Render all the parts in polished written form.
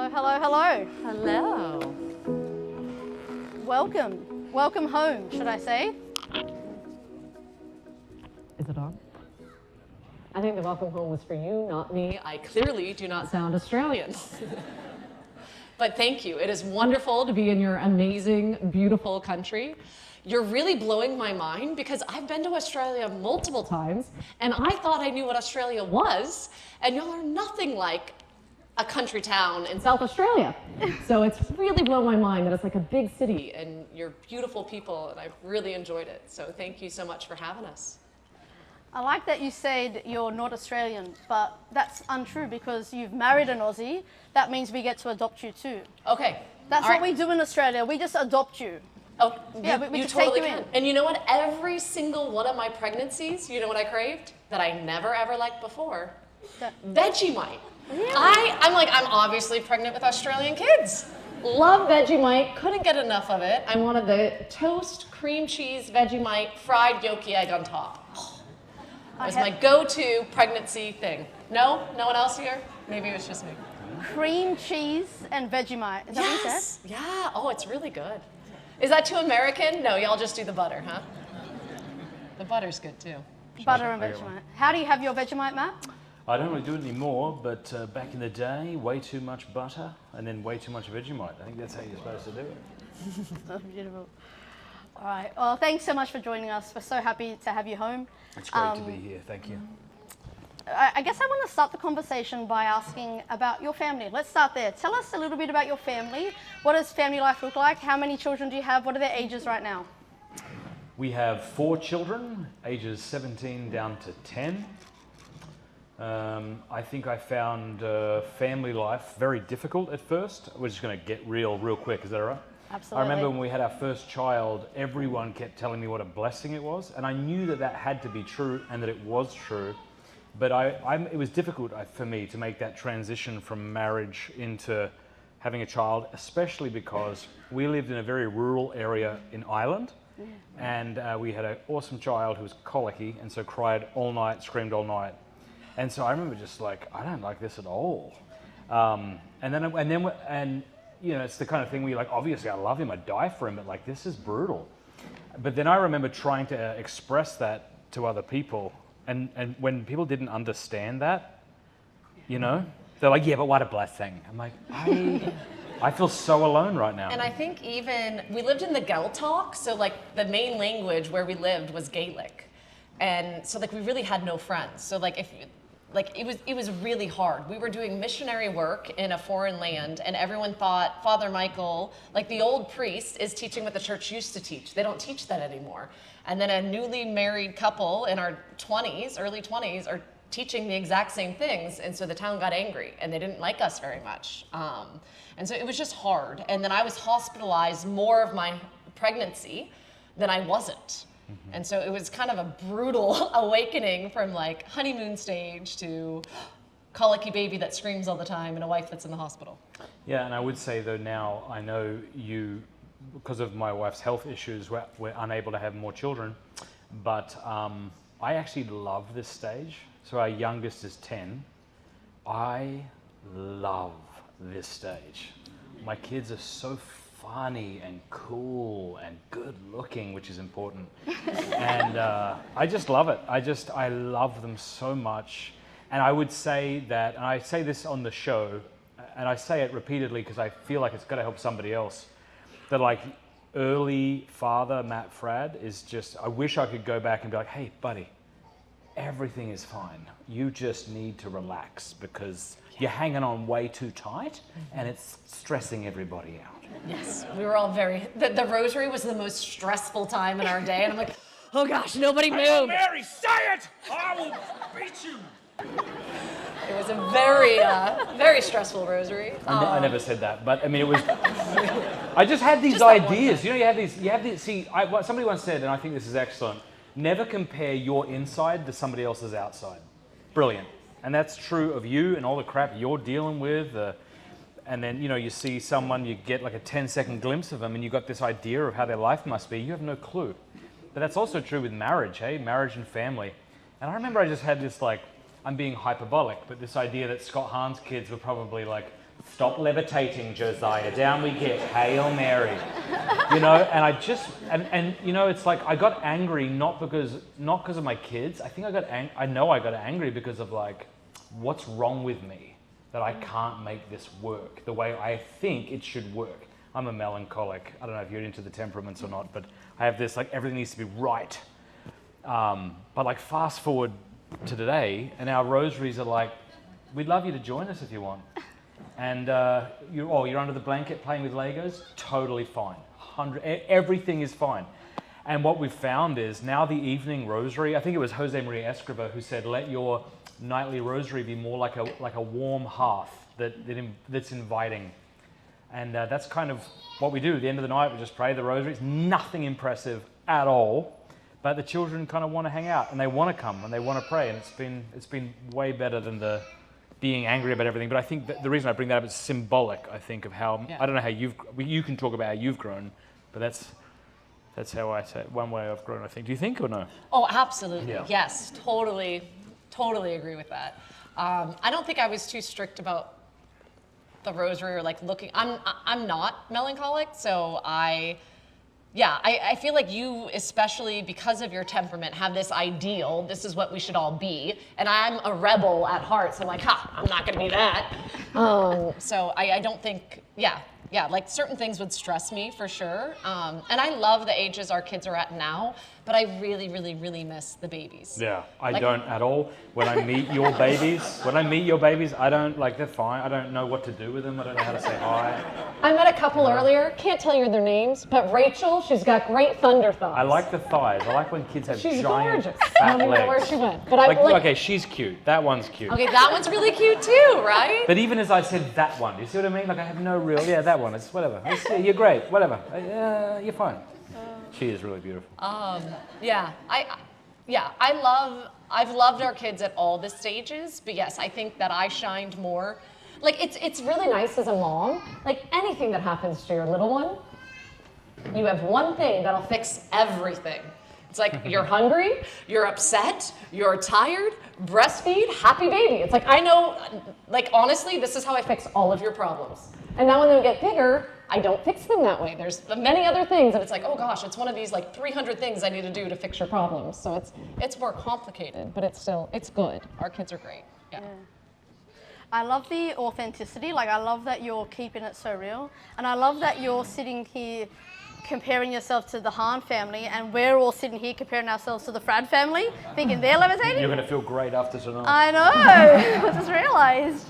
Hello, hello, hello. Hello. Welcome. Welcome home, should I say? Is it on? I think the welcome home was for you, not me. I clearly do not sound Australian. But thank you. It is wonderful to be in your amazing, beautiful country. You're really blowing my mind because I've been to Australia multiple times and I thought I knew what Australia was, and y'all are nothing like a country town in South Australia. So it's really blown my mind that it's like a big city and you're beautiful people, and I've really enjoyed it. So thank you so much for having us. I like that you said you're not Australian, but that's untrue because you've married an Aussie. That means we get to adopt you too. Okay. That's All what right. we do in Australia. We just adopt you. Oh, Yeah, you, we you just take totally you can. in. And you know what? Every single one of my pregnancies, you know what I craved? That I never ever liked before? Vegemite. Really? I'm obviously pregnant with Australian kids. Love Vegemite, couldn't get enough of it. I wanted the toast, cream cheese, Vegemite, fried yolky egg on top. It was my go-to pregnancy thing. No? No one else here? Maybe it was just me. Cream cheese and Vegemite. Is that what you said? Yeah. Oh, it's really good. Is that too American? No, y'all just do the butter, huh? The butter's good too. Butter and Vegemite. How do you have your Vegemite, Matt? I don't really do it anymore, but back in the day, way too much butter and then way too much Vegemite. I think that's how you're supposed to do it. Oh, beautiful. All right. Well, thanks so much for joining us. We're so happy to have you home. It's great to be here. Thank you. I guess I want to start the conversation by asking about your family. Let's start there. Tell us a little bit about your family. What does family life look like? How many children do you have? What are their ages right now? We have 4 children, ages 17 down to 10. I think I found family life very difficult at first. We're just going to get real quick. Is that all right? Absolutely. I remember when we had our first child, everyone kept telling me what a blessing it was. And I knew that that had to be true and that it was true. But it was difficult for me to make that transition from marriage into having a child, especially because we lived in a very rural area in Ireland. And we had an awesome child who was colicky and so cried all night, screamed all night. And so I remember just like, I don't like this at all. And you know, it's the kind of thing where you're like, obviously I love him, I'd die for him, but like, this is brutal. But then I remember trying to express that to other people. And when people didn't understand that, you know, they're like, yeah, but what a blessing. I'm like, I feel so alone right now. And I think even, we lived in the Gaeltacht, so like the main language where we lived was Gaelic. And so like we really had no friends. So like it was really hard. We were doing missionary work in a foreign land and everyone thought Father Michael, like the old priest, is teaching what the church used to teach. They don't teach that anymore. And then a newly married couple in our 20s, early 20s, are teaching the exact same things. And so the town got angry and they didn't like us very much. And so it was just hard. And then I was hospitalized more of my pregnancy than I wasn't. Mm-hmm. And so it was kind of a brutal awakening from like honeymoon stage to colicky baby that screams all the time and a wife that's in the hospital. Yeah, and I would say though now, I know you, because of my wife's health issues, we're unable to have more children, but I actually love this stage. So our youngest is 10. I love this stage. My kids are so funny and cool and good looking, which is important. And I just love it. I love them so much. And I would say that, and I say this on the show, and I say it repeatedly because I feel like it's got to help somebody else, that like early father Matt Fradd is just, I wish I could go back and be like, hey buddy, everything is fine. You just need to relax because you're hanging on way too tight and it's stressing everybody out. Yes, we were all the rosary was the most stressful time in our day, and I'm like, oh gosh, nobody move. Hail Mary, say it! I will beat you! It was a very stressful rosary. I never said that, but I mean, it was, I just had these ideas. You know, you have these, somebody once said, and I think this is excellent, never compare your inside to somebody else's outside. Brilliant. And that's true of you and all the crap you're dealing with. And then, you know, you see someone, you get like a 10-second glimpse of them and you got this idea of how their life must be. You have no clue. But that's also true with marriage, hey? Marriage and family. And I remember I just had this like, I'm being hyperbolic, but this idea that Scott Hahn's kids were probably like stop levitating, Josiah. Down we get. Hail Mary. You know, and I just, and you know, it's like I got angry not because of my kids. I think I know I got angry because of like, what's wrong with me that I can't make this work the way I think it should work. I'm a melancholic. I don't know if you're into the temperaments or not, but I have this, like, everything needs to be right. But like, fast forward to today, and our rosaries are like, we'd love you to join us if you want. And you're under the blanket playing with Legos, totally fine. Everything is fine. And what we've found is now the evening rosary, I think it was Jose Maria Escriva who said, let your nightly rosary be more like a warm hearth that's inviting. And that's kind of what we do. At the end of the night, we just pray the rosary. It's nothing impressive at all, but the children kind of want to hang out and they want to come and they want to pray. And it's been way better than the being angry about everything. But I think that the reason I bring that up is symbolic, I think, of how, I don't know how you can talk about how you've grown, but that's how I say it. One way I've grown, I think. Do you think or no? Oh, absolutely. Yeah. Yes, totally agree with that. I don't think I was too strict about the rosary or like looking. I'm not melancholic, so I feel like you, especially because of your temperament, have this ideal. This is what we should all be, and I'm a rebel at heart, so I'm like, I'm not gonna be that. So I don't think, like certain things would stress me for sure. And I love the ages our kids are at now, but I really, really, really miss the babies. Yeah, I don't at all. When I meet your babies, I don't, like, they're fine. I don't know what to do with them. I don't know how to say hi. I met a couple earlier, can't tell you their names, but Rachel, she's got great thunder thighs. I like the thighs. I like when kids have She's giant gorgeous. fat I don't even legs. know where she went. But I Okay, she's cute. That one's cute. Okay, that one's really cute too, right? But even as I said that one, do you see what I mean? Like, I have no real, that one, it's whatever. You're great, whatever. You're fine. She is really beautiful. I've loved our kids at all the stages, but yes, I think that I shined more. Like, it's really nice as a mom, like anything that happens to your little one, you have one thing that'll fix everything. It's like, you're hungry, you're upset, you're tired, breastfeed, happy baby. It's like, I know, like, honestly, this is how I fix all of your problems. And now when they get bigger, I don't fix them that way. There's many other things, and it's like, oh gosh, it's one of these like 300 things I need to do to fix your problems. So it's more complicated, but it's good. Our kids are great. Yeah. I love the authenticity. Like, I love that you're keeping it so real, and I love that you're sitting here comparing yourself to the Hahn family, and we're all sitting here comparing ourselves to the Fradd family, thinking they're levitating. You're going to feel great after tonight. I know. I just realised.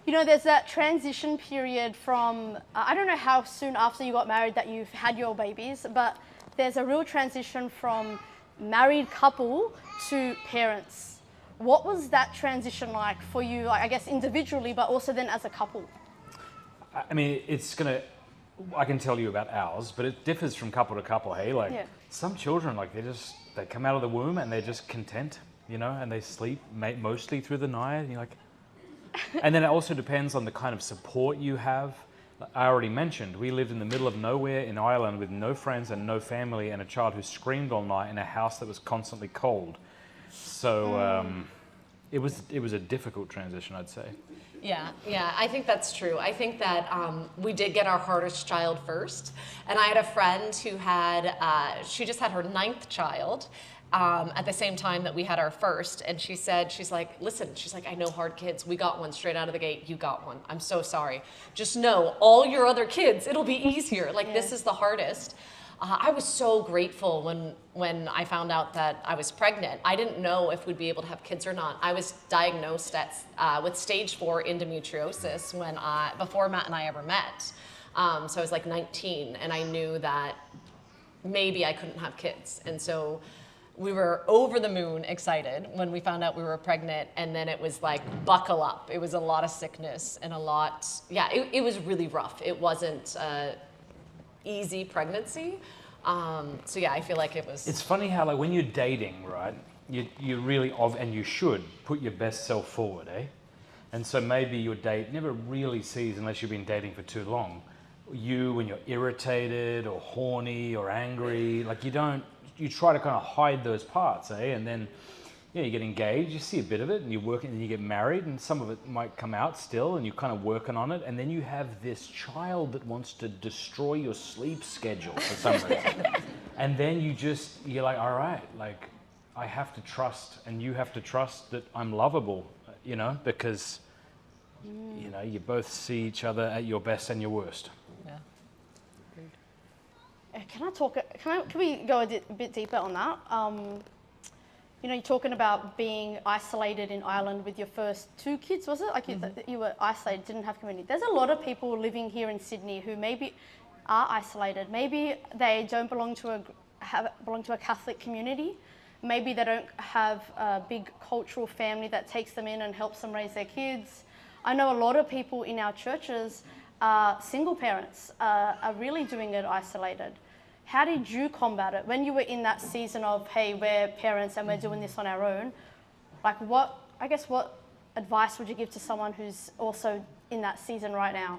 You know, there's that transition period from, I don't know how soon after you got married that you've had your babies, but there's a real transition from married couple to parents. What was that transition like for you, like, I guess individually, but also then as a couple? I mean, I can tell you about ours, but it differs from couple to couple, hey? Like, some children, like, they come out of the womb and they're just content, you know, and they sleep mostly through the night, and you're like, and then it also depends on the kind of support you have. I already mentioned, we lived in the middle of nowhere in Ireland with no friends and no family and a child who screamed all night in a house that was constantly cold. So it was a difficult transition, I'd say. Yeah, I think that's true. I think that we did get our hardest child first. And I had a friend who she just had her 9th child. At the same time that we had our first, and she's like, listen, I know hard kids. We got one straight out of the gate. You got one. I'm so sorry. Just know all your other kids, it'll be easier. Like, this is the hardest. I was so grateful when I found out that I was pregnant. I didn't know if we'd be able to have kids or not. I was diagnosed with stage 4 endometriosis before Matt and I ever met. So I was like 19, and I knew that maybe I couldn't have kids. And so we were over the moon excited when we found out we were pregnant, and then it was like, buckle up. It was a lot of sickness and it was really rough. It wasn't an easy pregnancy. So yeah, I feel like it was. It's funny how, like, when you're dating, right, you really, and you should put your best self forward, eh? And so maybe your date never really sees, unless you've been dating for too long, you when you're irritated or horny or angry, like, you try to kind of hide those parts, eh? And then you get engaged, you see a bit of it, and you work, and you get married, and some of it might come out still, and you're kind of working on it, and then you have this child that wants to destroy your sleep schedule for some reason. And then you're like, all right, like, I have to trust, and you have to trust that I'm lovable, because, you both see each other at your best and your worst. Yeah. Can we go a bit deeper on that? You're talking about being isolated in Ireland with your first 2 kids, was it? Like you were isolated, didn't have community. There's a lot of people living here in Sydney who maybe are isolated. Maybe they don't belong to a Catholic community. Maybe they don't have a big cultural family that takes them in and helps them raise their kids. I know a lot of people in our churches are single parents, are really doing it isolated. How did you combat it when you were in that season of, hey, we're parents and we're doing this on our own? Like what advice would you give to someone who's also in that season right now?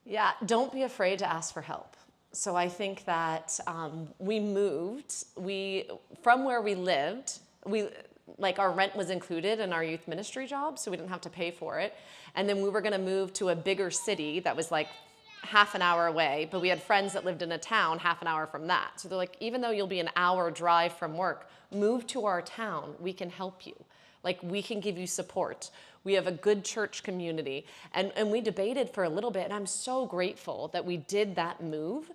Yeah, don't be afraid to ask for help. So I think that we moved, from where we lived, our rent was included in our youth ministry job, so we didn't have to pay for it. And then we were gonna move to a bigger city that was like half an hour away, but we had friends that lived in a town half an hour from that. So they're like, even though you'll be an hour drive from work, move to our town, we can help you. Like, we can give you support. We have a good church community. And we debated for a little bit, and I'm so grateful that we did that move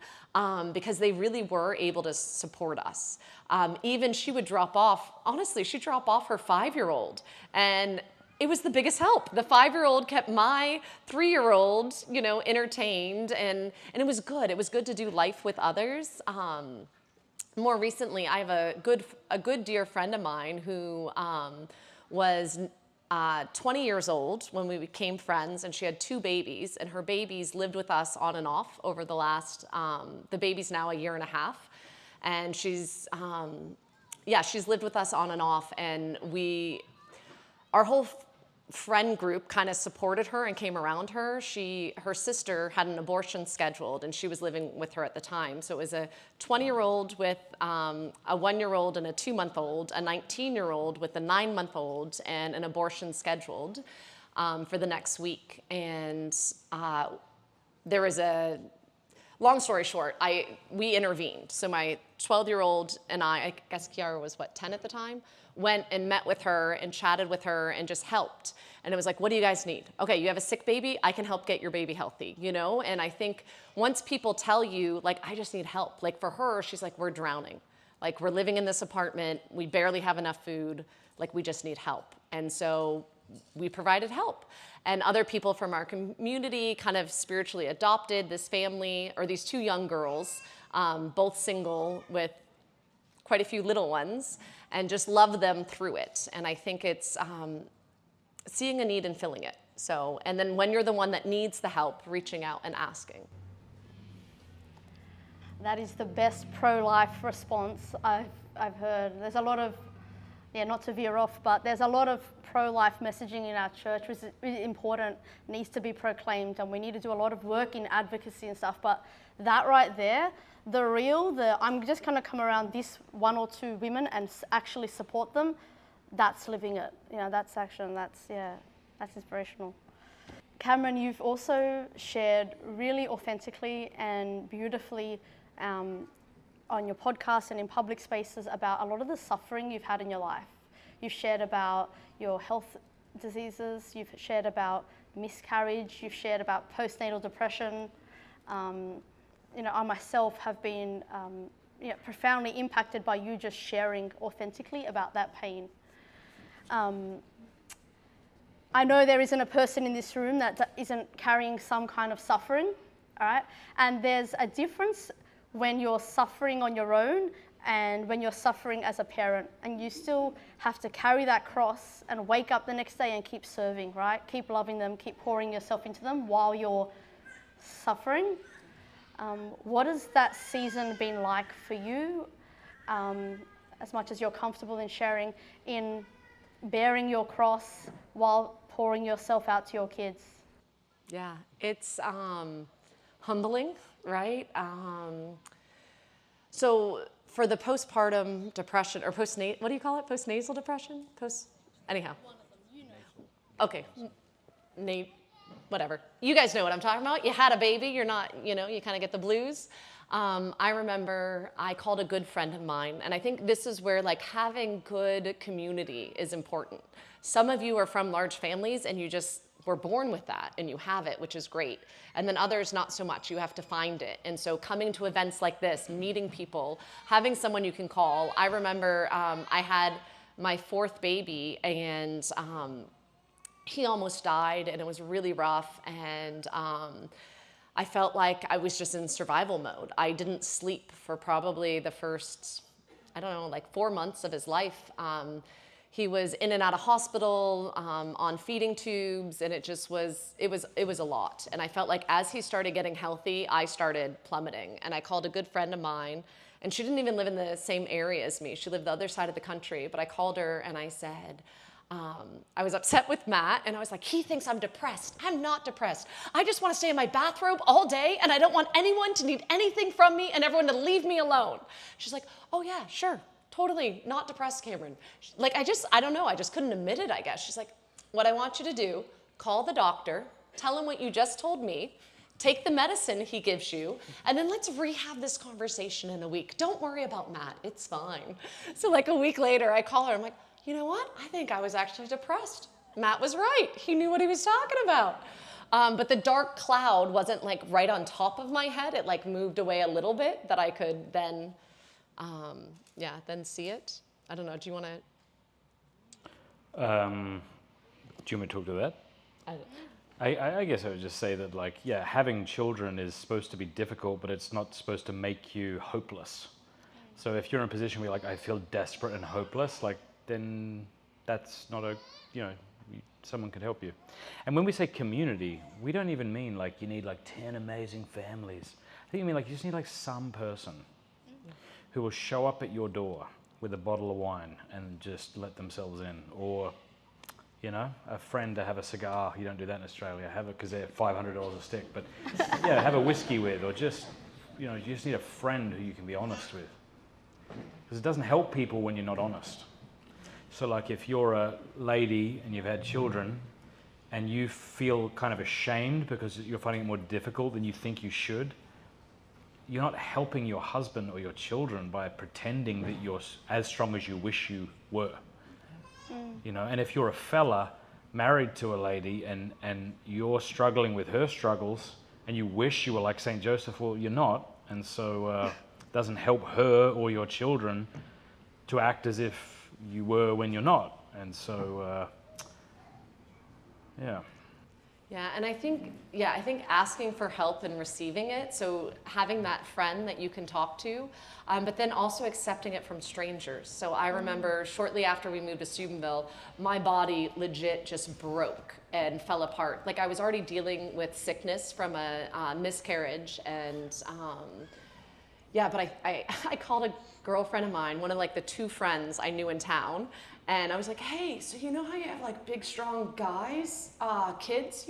because they really were able to support us. Even she would drop off, honestly, she'd drop off her 5-year-old, and it was the biggest help. The 5-year-old kept my 3-year-old, entertained, and it was good. It was good to do life with others. More recently, I have a good dear friend of mine who was 20 years old when we became friends, and she had 2 babies, and her babies lived with us on and off over the last, the baby's now 1.5 years, and she's lived with us on and off, and our whole friend group kind of supported her and came around her. Her sister had an abortion scheduled, and she was living with her at the time. So it was a 20-year-old with a 1-year-old and a 2-month-old, a 19-year-old with a 9-month-old, and an abortion scheduled for the next week. And there was long story short, we intervened. So my 12-year-old and I guess Kiara was 10 at the time, went and met with her and chatted with her and just helped. And it was like, what do you guys need? Okay, you have a sick baby, I can help get your baby healthy, And I think once people tell you, like, I just need help, like for her, she's like, we're drowning. Like, we're living in this apartment, we barely have enough food, like, we just need help. And so we provided help. And other people from our community kind of spiritually adopted this family, or these 2 young girls, both single with quite a few little ones, and just love them through it. And I think it's seeing a need and filling it. So, and then when you're the one that needs the help, reaching out and asking. That is the best pro-life response I've heard. There's a lot of, not to veer off, but there's a lot of pro-life messaging in our church, which is really important, needs to be proclaimed, and we need to do a lot of work in advocacy and stuff. But that right there, I'm just going to come around this 1 or 2 women and actually support them, that's living it. That's action, that's inspirational. Cameron, you've also shared really authentically and beautifully on your podcast and in public spaces about a lot of the suffering you've had in your life. You've shared about your health diseases, you've shared about miscarriage, you've shared about postnatal depression. I myself have been profoundly impacted by you just sharing authentically about that pain. I know there isn't a person in this room that isn't carrying some kind of suffering, all right? And there's a difference when you're suffering on your own and when you're suffering as a parent, and you still have to carry that cross and wake up the next day and keep serving, right? Keep loving them, keep pouring yourself into them while you're suffering. What has that season been like for you, as much as you're comfortable in sharing, in bearing your cross while pouring yourself out to your kids? Yeah, it's humbling, right? So for the postpartum depression, or what do you call it? Postnasal depression? Anyhow. One of them, you know. Okay, whatever. You guys know what I'm talking about. You had a baby, you're not, you kind of get the blues. I remember I called a good friend of mine, and I think this is where like having good community is important. Some of you are from large families and you just were born with that and you have it, which is great. And then others, not so much. You have to find it. And so coming to events like this, meeting people, having someone you can call. I remember I had my 4th baby, and he almost died, and it was really rough. And I felt like I was just in survival mode. I didn't sleep for probably the first, 4 months of his life. He was in and out of hospital, on feeding tubes, and it was a lot. And I felt like as he started getting healthy, I started plummeting. And I called a good friend of mine, and she didn't even live in the same area as me. She lived the other side of the country, but I called her and I said, I was upset with Matt, and I was like, he thinks I'm depressed. I'm not depressed. I just want to stay in my bathrobe all day, and I don't want anyone to need anything from me and everyone to leave me alone. She's like, oh yeah, sure. Totally not depressed, Cameron. Like, I don't know, I just couldn't admit it, I guess. She's like, what I want you to do, call the doctor, tell him what you just told me, take the medicine he gives you, and then let's rehab this conversation in a week. Don't worry about Matt, it's fine. So like a week later, I call her, I'm like, you know what? I think I was actually depressed. Matt was right, he knew what he was talking about. But the dark cloud wasn't like right on top of my head, it like moved away a little bit that I could then then see it. I don't know, do you want to? Do you want me to talk to that? I guess I would just say that, like, yeah, having children is supposed to be difficult, but it's not supposed to make you hopeless. So if you're in a position where, like, I feel desperate and hopeless, like, then that's not someone could help you. And when we say community, we don't even mean, like, you need, like, 10 amazing families. I think you mean, like, you just need, like, some person who will show up at your door with a bottle of wine and just let themselves in, or a friend to have a cigar. You don't do that in Australia, have it because they're $500 a stick, but yeah, have a whiskey with, or just you just need a friend who you can be honest with, because it doesn't help people when you're not honest. So like if you're a lady and you've had children and you feel kind of ashamed because you're finding it more difficult than you think you should, you're not helping your husband or your children by pretending that you're as strong as you wish you were. And if you're a fella married to a lady and you're struggling with her struggles and you wish you were like St. Joseph, well, you're not. And so it doesn't help her or your children to act as if you were when you're not. And so, yeah. Yeah, and I think asking for help and receiving it, so having that friend that you can talk to, but then also accepting it from strangers. So I remember shortly after we moved to Steubenville, my body legit just broke and fell apart. Like I was already dealing with sickness from a miscarriage, and but I called a girlfriend of mine, one of like the 2 friends I knew in town, and I was like, hey, so you know how you have like big, strong guys, kids,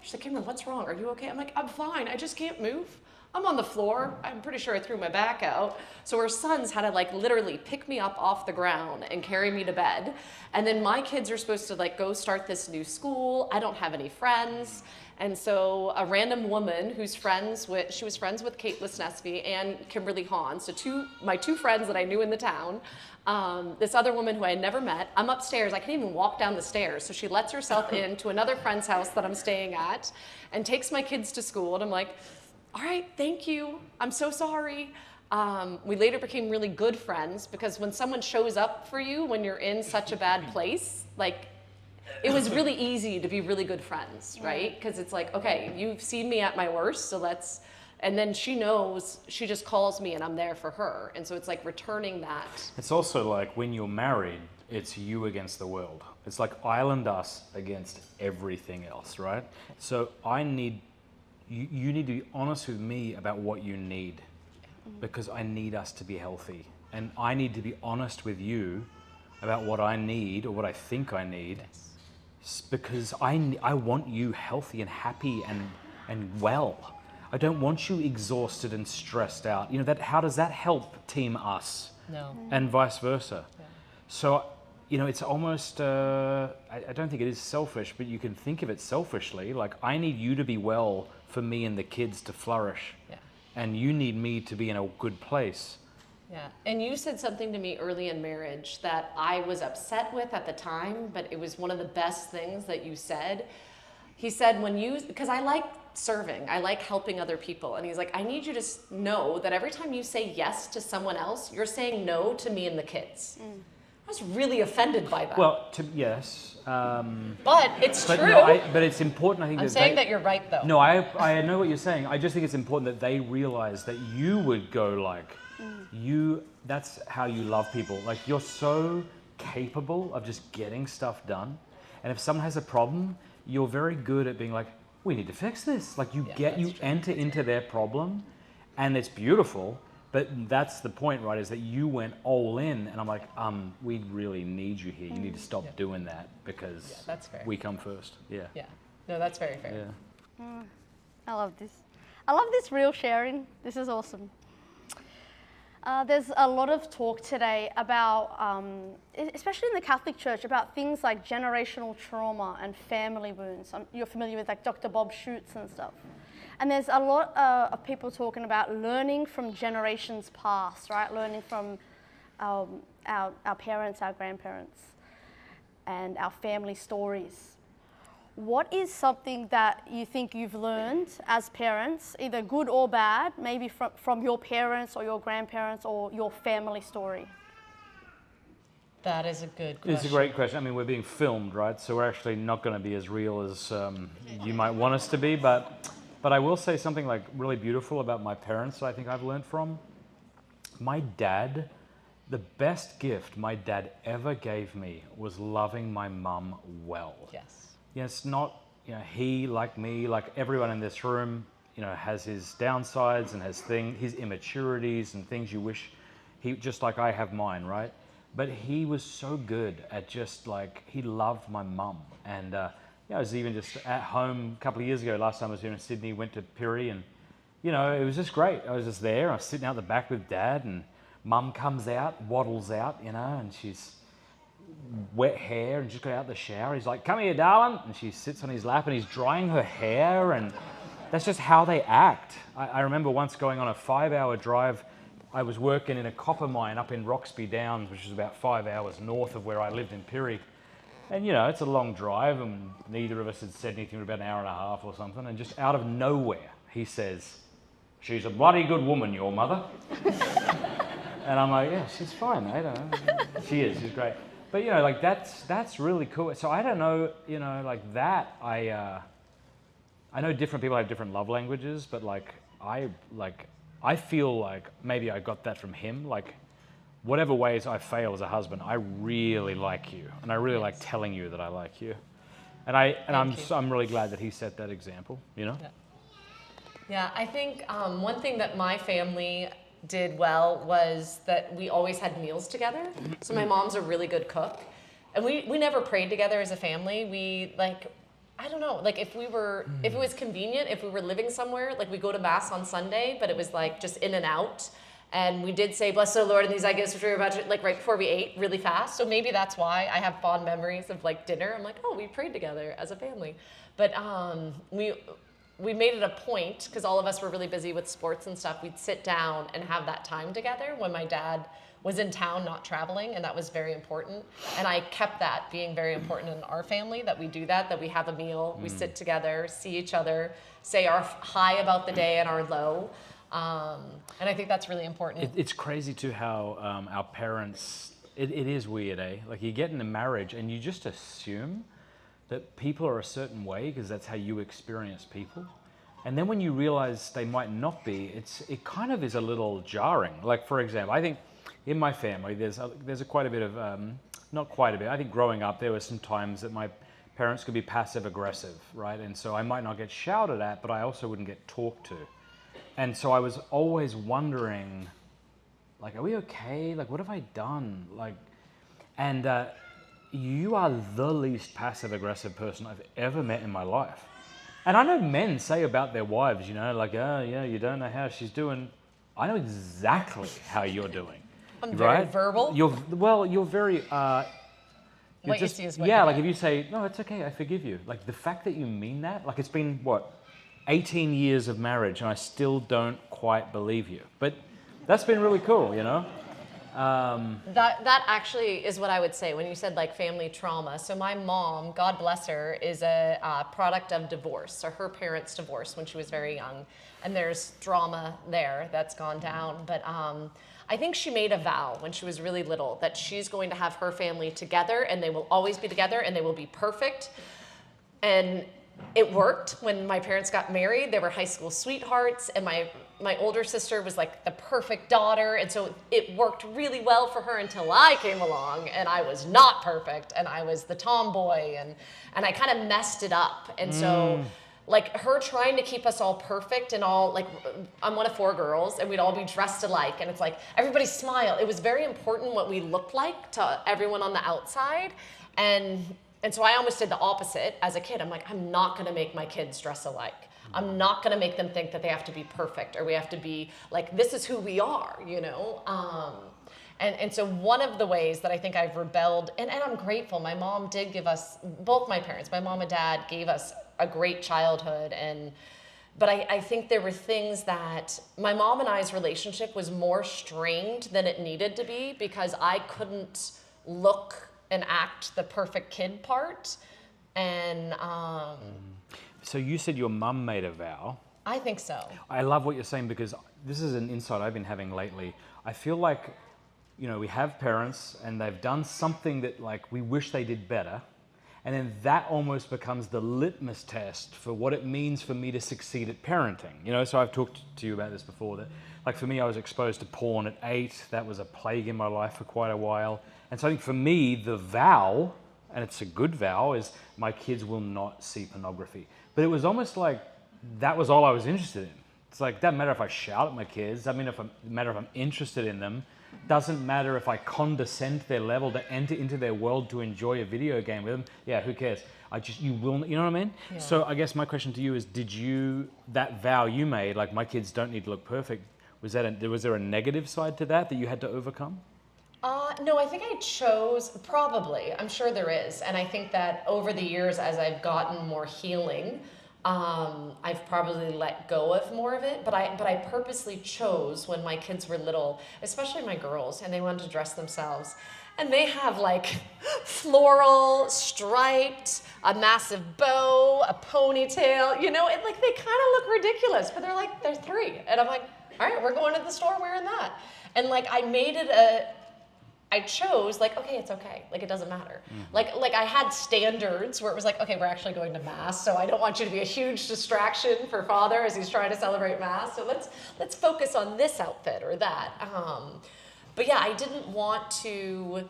She's like, Cameron, what's wrong? Are you okay? I'm like, I'm fine. I just can't move. I'm on the floor. I'm pretty sure I threw my back out. So her sons had to like literally pick me up off the ground and carry me to bed. And then my kids are supposed to like go start this new school. I don't have any friends. And so a random woman she was friends with Kate Lesnesky and Kimberly Hahn, so my 2 friends that I knew in the town. This other woman who I had never met, I'm upstairs, I can't even walk down the stairs, so she lets herself into another friend's house that I'm staying at and takes my kids to school, and I'm like, all right, thank you, I'm so sorry. We later became really good friends, because when someone shows up for you when you're in such a bad place, like, it was really easy to be really good friends, right? Because it's like, okay, you've seen me at my worst, so let's, and then she knows, she just calls me and I'm there for her. And so it's like returning that. It's also like when you're married, it's you against the world. It's like island us against everything else, right? So you need to be honest with me about what you need, because I need us to be healthy. And I need to be honest with you about what I need or what I think I need. Yes. Because I want you healthy and happy and well. I don't want you exhausted and stressed out. How does that help team us? No. And vice versa. Yeah. So, it's almost, I don't think it is selfish, but you can think of it selfishly. Like, I need you to be well for me and the kids to flourish. Yeah. And you need me to be in a good place. Yeah, and you said something to me early in marriage that I was upset with at the time, but it was one of the best things that you said. He said, because I like serving, I like helping other people. And he's like, I need you to know that every time you say yes to someone else, you're saying no to me and the kids. I was really offended by that. Well, yes. But it's true. No, but it's important, I think. I'm saying that you're right, though. No, I know what you're saying. I just think it's important that they realize that you would go like, that's how you love people. Like, you're so capable of just getting stuff done. And if someone has a problem, you're very good at being like, we need to fix this. Like, you enter into their problem, and it's beautiful. But that's the point, right, is that you went all in, and I'm like, we really need you here. You need to stop doing that because that's fair. We come first. Yeah. Yeah. No, that's very fair. Yeah. I love this. I love this real sharing. This is awesome. There's a lot of talk today about, especially in the Catholic Church, about things like generational trauma and family wounds. You're familiar with like Dr. Bob Schutz and stuff. And there's a lot of people talking about learning from generations past, right? Learning from our parents, our grandparents, and our family stories. What is something that you think you've learned as parents, either good or bad, maybe from your parents or your grandparents or your family story? That is a good question. It's a great question. I mean, we're being filmed, right? So we're actually not going to be as real as you might want us to be. But I will say something like really beautiful about my parents that I think I've learned from. My dad, the best gift my dad ever gave me was loving my mum well. Yes. It's not, he, like me, like everyone in this room, has his downsides and has his immaturities and things you wish just like I have mine, right? But he was so good at just like, he loved my mum. And I was even just at home a couple of years ago, last time I was here in Sydney, went to Parish, and, it was just great. I was just there, I was sitting out the back with Dad, and Mum comes out, waddles out, and she's wet hair and just got out the shower. He's like, come here, darling. And she sits on his lap and he's drying her hair, and that's just how they act. I remember once going on a 5-hour drive. I was working in a copper mine up in Roxby Downs, which is about 5 hours north of where I lived in Piri. And it's a long drive, and neither of us had said anything for about an hour and a half or something. And just out of nowhere, he says, she's a bloody good woman, your mother. And I'm like, yeah, she's fine, mate. She is, she's great. But that's really cool. So I don't know, like that. I know different people have different love languages, but I feel like maybe I got that from him. Like, whatever ways I fail as a husband, I really like you, and I really like telling you that I like you. And I'm really glad that he set that example. Yeah, I think one thing that my family did well was that we always had meals together. So my mom's a really good cook, and we never prayed together as a family. We I don't know, if it was convenient, if we were living somewhere, we go to mass on Sunday, but it was just in and out. And we did say, bless the Lord, and these I guess which we were about to, right before we ate really fast. So maybe that's why I have fond memories of dinner. I'm like, oh, we prayed together as a family. But we made it a point, because all of us were really busy with sports and stuff, we'd sit down and have that time together when my dad was in town, not traveling, and that was very important. And I kept that being very important in our family, that we do that we have a meal, we sit together, see each other, say our high about the day and our low. And I think that's really important. It's crazy too how our parents, it is weird, eh? You get into marriage and you just assume that people are a certain way because that's how you experience people. And then when you realize they might not be, it kind of is a little jarring. For example, I think in my family, there's quite a bit of, not quite a bit, I think growing up, there were some times that my parents could be passive aggressive, right? And so I might not get shouted at, but I also wouldn't get talked to. And so I was always wondering, are we okay? What have I done? You are the least passive aggressive person I've ever met in my life. And I know men say about their wives, you know, like, oh yeah, you don't know how she's doing. I know exactly how you're doing. I'm very verbal. You're very. What you see is what yeah, you like get. if you say, no, it's okay, I forgive you. Like the fact that you mean that, like it's been, what, 18 years of marriage and I still don't quite believe you. But that's been really cool, you know? That actually is what I would say when you said like family trauma. So my mom, God bless her, is a product of divorce. So her parents divorced when she was very young. And there's drama there that's gone down. But I think she made a vow when she was really little that she's going to have her family together and they will always be together and they will be perfect. And it worked. When my parents got married, they were high school sweethearts, and my older sister was like the perfect daughter, and so it worked really well for her until I came along and I was not perfect and I was the tomboy and I kind of messed it up. And so like her trying to keep us all perfect and all, like I'm one of 4 girls and we'd all be dressed alike and it's like everybody smile. It was very important what we looked like to everyone on the outside. And so I almost did the opposite as a kid. I'm like, I'm not gonna make my kids dress alike. I'm not gonna make them think that they have to be perfect or we have to be like, this is who we are, you know? And so one of the ways that I think I've rebelled, and I'm grateful, my mom did give us, both my parents, my mom and dad gave us a great childhood. But I think there were things that my mom and I's relationship was more strained than it needed to be because I couldn't look and act the perfect kid part. And So you said your mum made a vow. I think so. I love what you're saying because this is an insight I've been having lately. I feel like, you know, we have parents and they've done something that like we wish they did better. And then that almost becomes the litmus test for what it means for me to succeed at parenting. You know, so I've talked to you about this before that, like for me, I was exposed to porn at 8. That was a plague in my life for quite a while. And so I think for me, the vow, and it's a good vow, is my kids will not see pornography. But it was almost like that was all I was interested in. It's like, doesn't matter if I shout at my kids, doesn't matter if I'm interested in them, doesn't matter if I condescend to their level to enter into their world to enjoy a video game with them. Yeah, who cares? You will, you know what I mean? Yeah. So I guess my question to you is, that vow you made, like my kids don't need to look perfect, was there a negative side to that you had to overcome? No, I think I chose, probably, I'm sure there is. And I think that over the years, as I've gotten more healing, I've probably let go of more of it, but I purposely chose when my kids were little, especially my girls, and they wanted to dress themselves. And they have like floral, striped, a massive bow, a ponytail, you know, and like they kind of look ridiculous, but they're 3. And I'm like, all right, we're going to the store wearing that. And like I chose like, okay, it's okay. Like, it doesn't matter. Mm-hmm. Like I had standards where it was like, okay, we're actually going to mass, so I don't want you to be a huge distraction for father as he's trying to celebrate mass. So let's focus on this outfit or that. But yeah, I didn't want to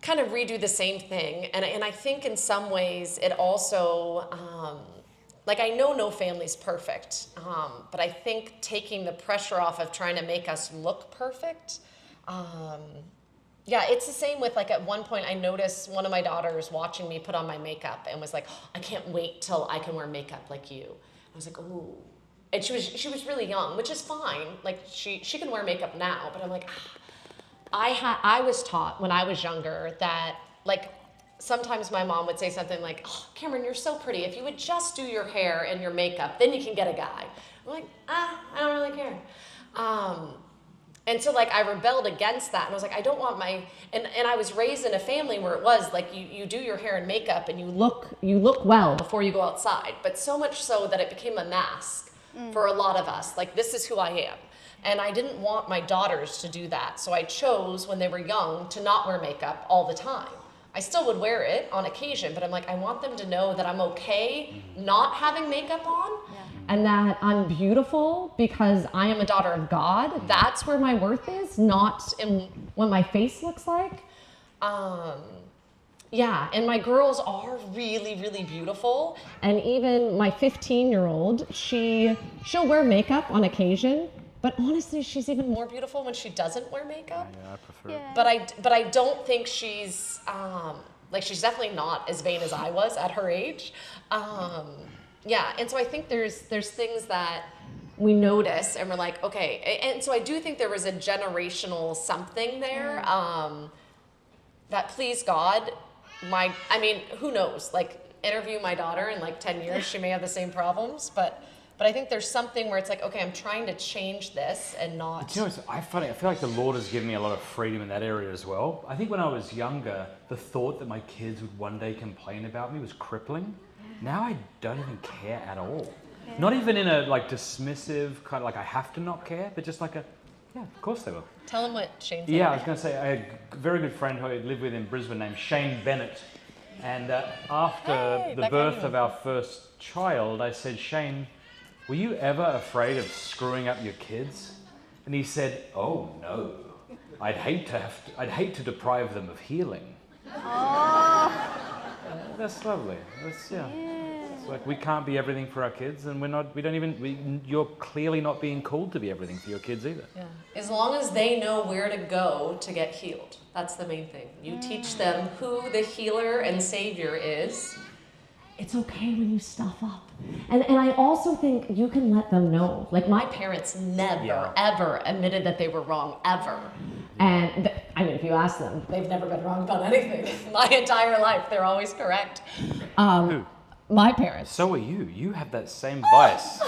kind of redo the same thing. And I think in some ways it also, like I know no family's perfect, but I think taking the pressure off of trying to make us look perfect, yeah, it's the same with like at one point I noticed one of my daughters watching me put on my makeup and was like, oh, I can't wait till I can wear makeup like you. I was like, ooh. And she was really young, which is fine. Like she can wear makeup now, but I'm like, I was taught when I was younger that like sometimes my mom would say something like, oh, Cameron, you're so pretty. If you would just do your hair and your makeup, then you can get a guy. I'm like, I don't really care. And so like I rebelled against that and I was like, I don't want and I was raised in a family where it was like you do your hair and makeup and you look well before you go outside, but so much so that it became a mask for a lot of us. Like, this is who I am. And I didn't want my daughters to do that. So I chose when they were young to not wear makeup all the time. I still would wear it on occasion, but I'm like, I want them to know that I'm okay not having makeup on. Yeah. And that I'm beautiful because I am a daughter of God. That's where my worth is, not in what my face looks like. Yeah, and my girls are really, really beautiful. And even my 15-year-old, she'll wear makeup on occasion, but honestly, she's even more beautiful when she doesn't wear makeup. Yeah, I prefer it. Yeah. But I don't think she's, like she's definitely not as vain as I was at her age. Yeah, and so I think there's things that we notice and we're like, okay, and so I do think there was a generational something there that, please God, who knows? Like, interview my daughter in like 10 years, she may have the same problems, but I think there's something where it's like, okay, I'm trying to change this and not. You know, I feel like the Lord has given me a lot of freedom in that area as well. I think when I was younger, the thought that my kids would one day complain about me was crippling. Now I don't even care at all. Yeah. Not even in a like dismissive kind of like I have to not care, but just like yeah, of course they will. Tell them what Shane said. Yeah, I was going to say I had a very good friend who I lived with in Brisbane named Shane Bennett. And after the birth of our first child, I said, Shane, were you ever afraid of screwing up your kids? And he said, oh no, I'd hate to deprive them of healing. Oh. That's lovely. It's like we can't be everything for our kids, and you're clearly not being called to be everything for your kids either. Yeah. As long as they know where to go to get healed. That's the main thing. You teach them who the healer and savior is. It's okay when you stuff up. And I also think you can let them know. Like, my parents never, ever admitted that they were wrong, ever. And, if you ask them, they've never been wrong about anything. My entire life, they're always correct. Who? My parents. So are you. You have that same vice.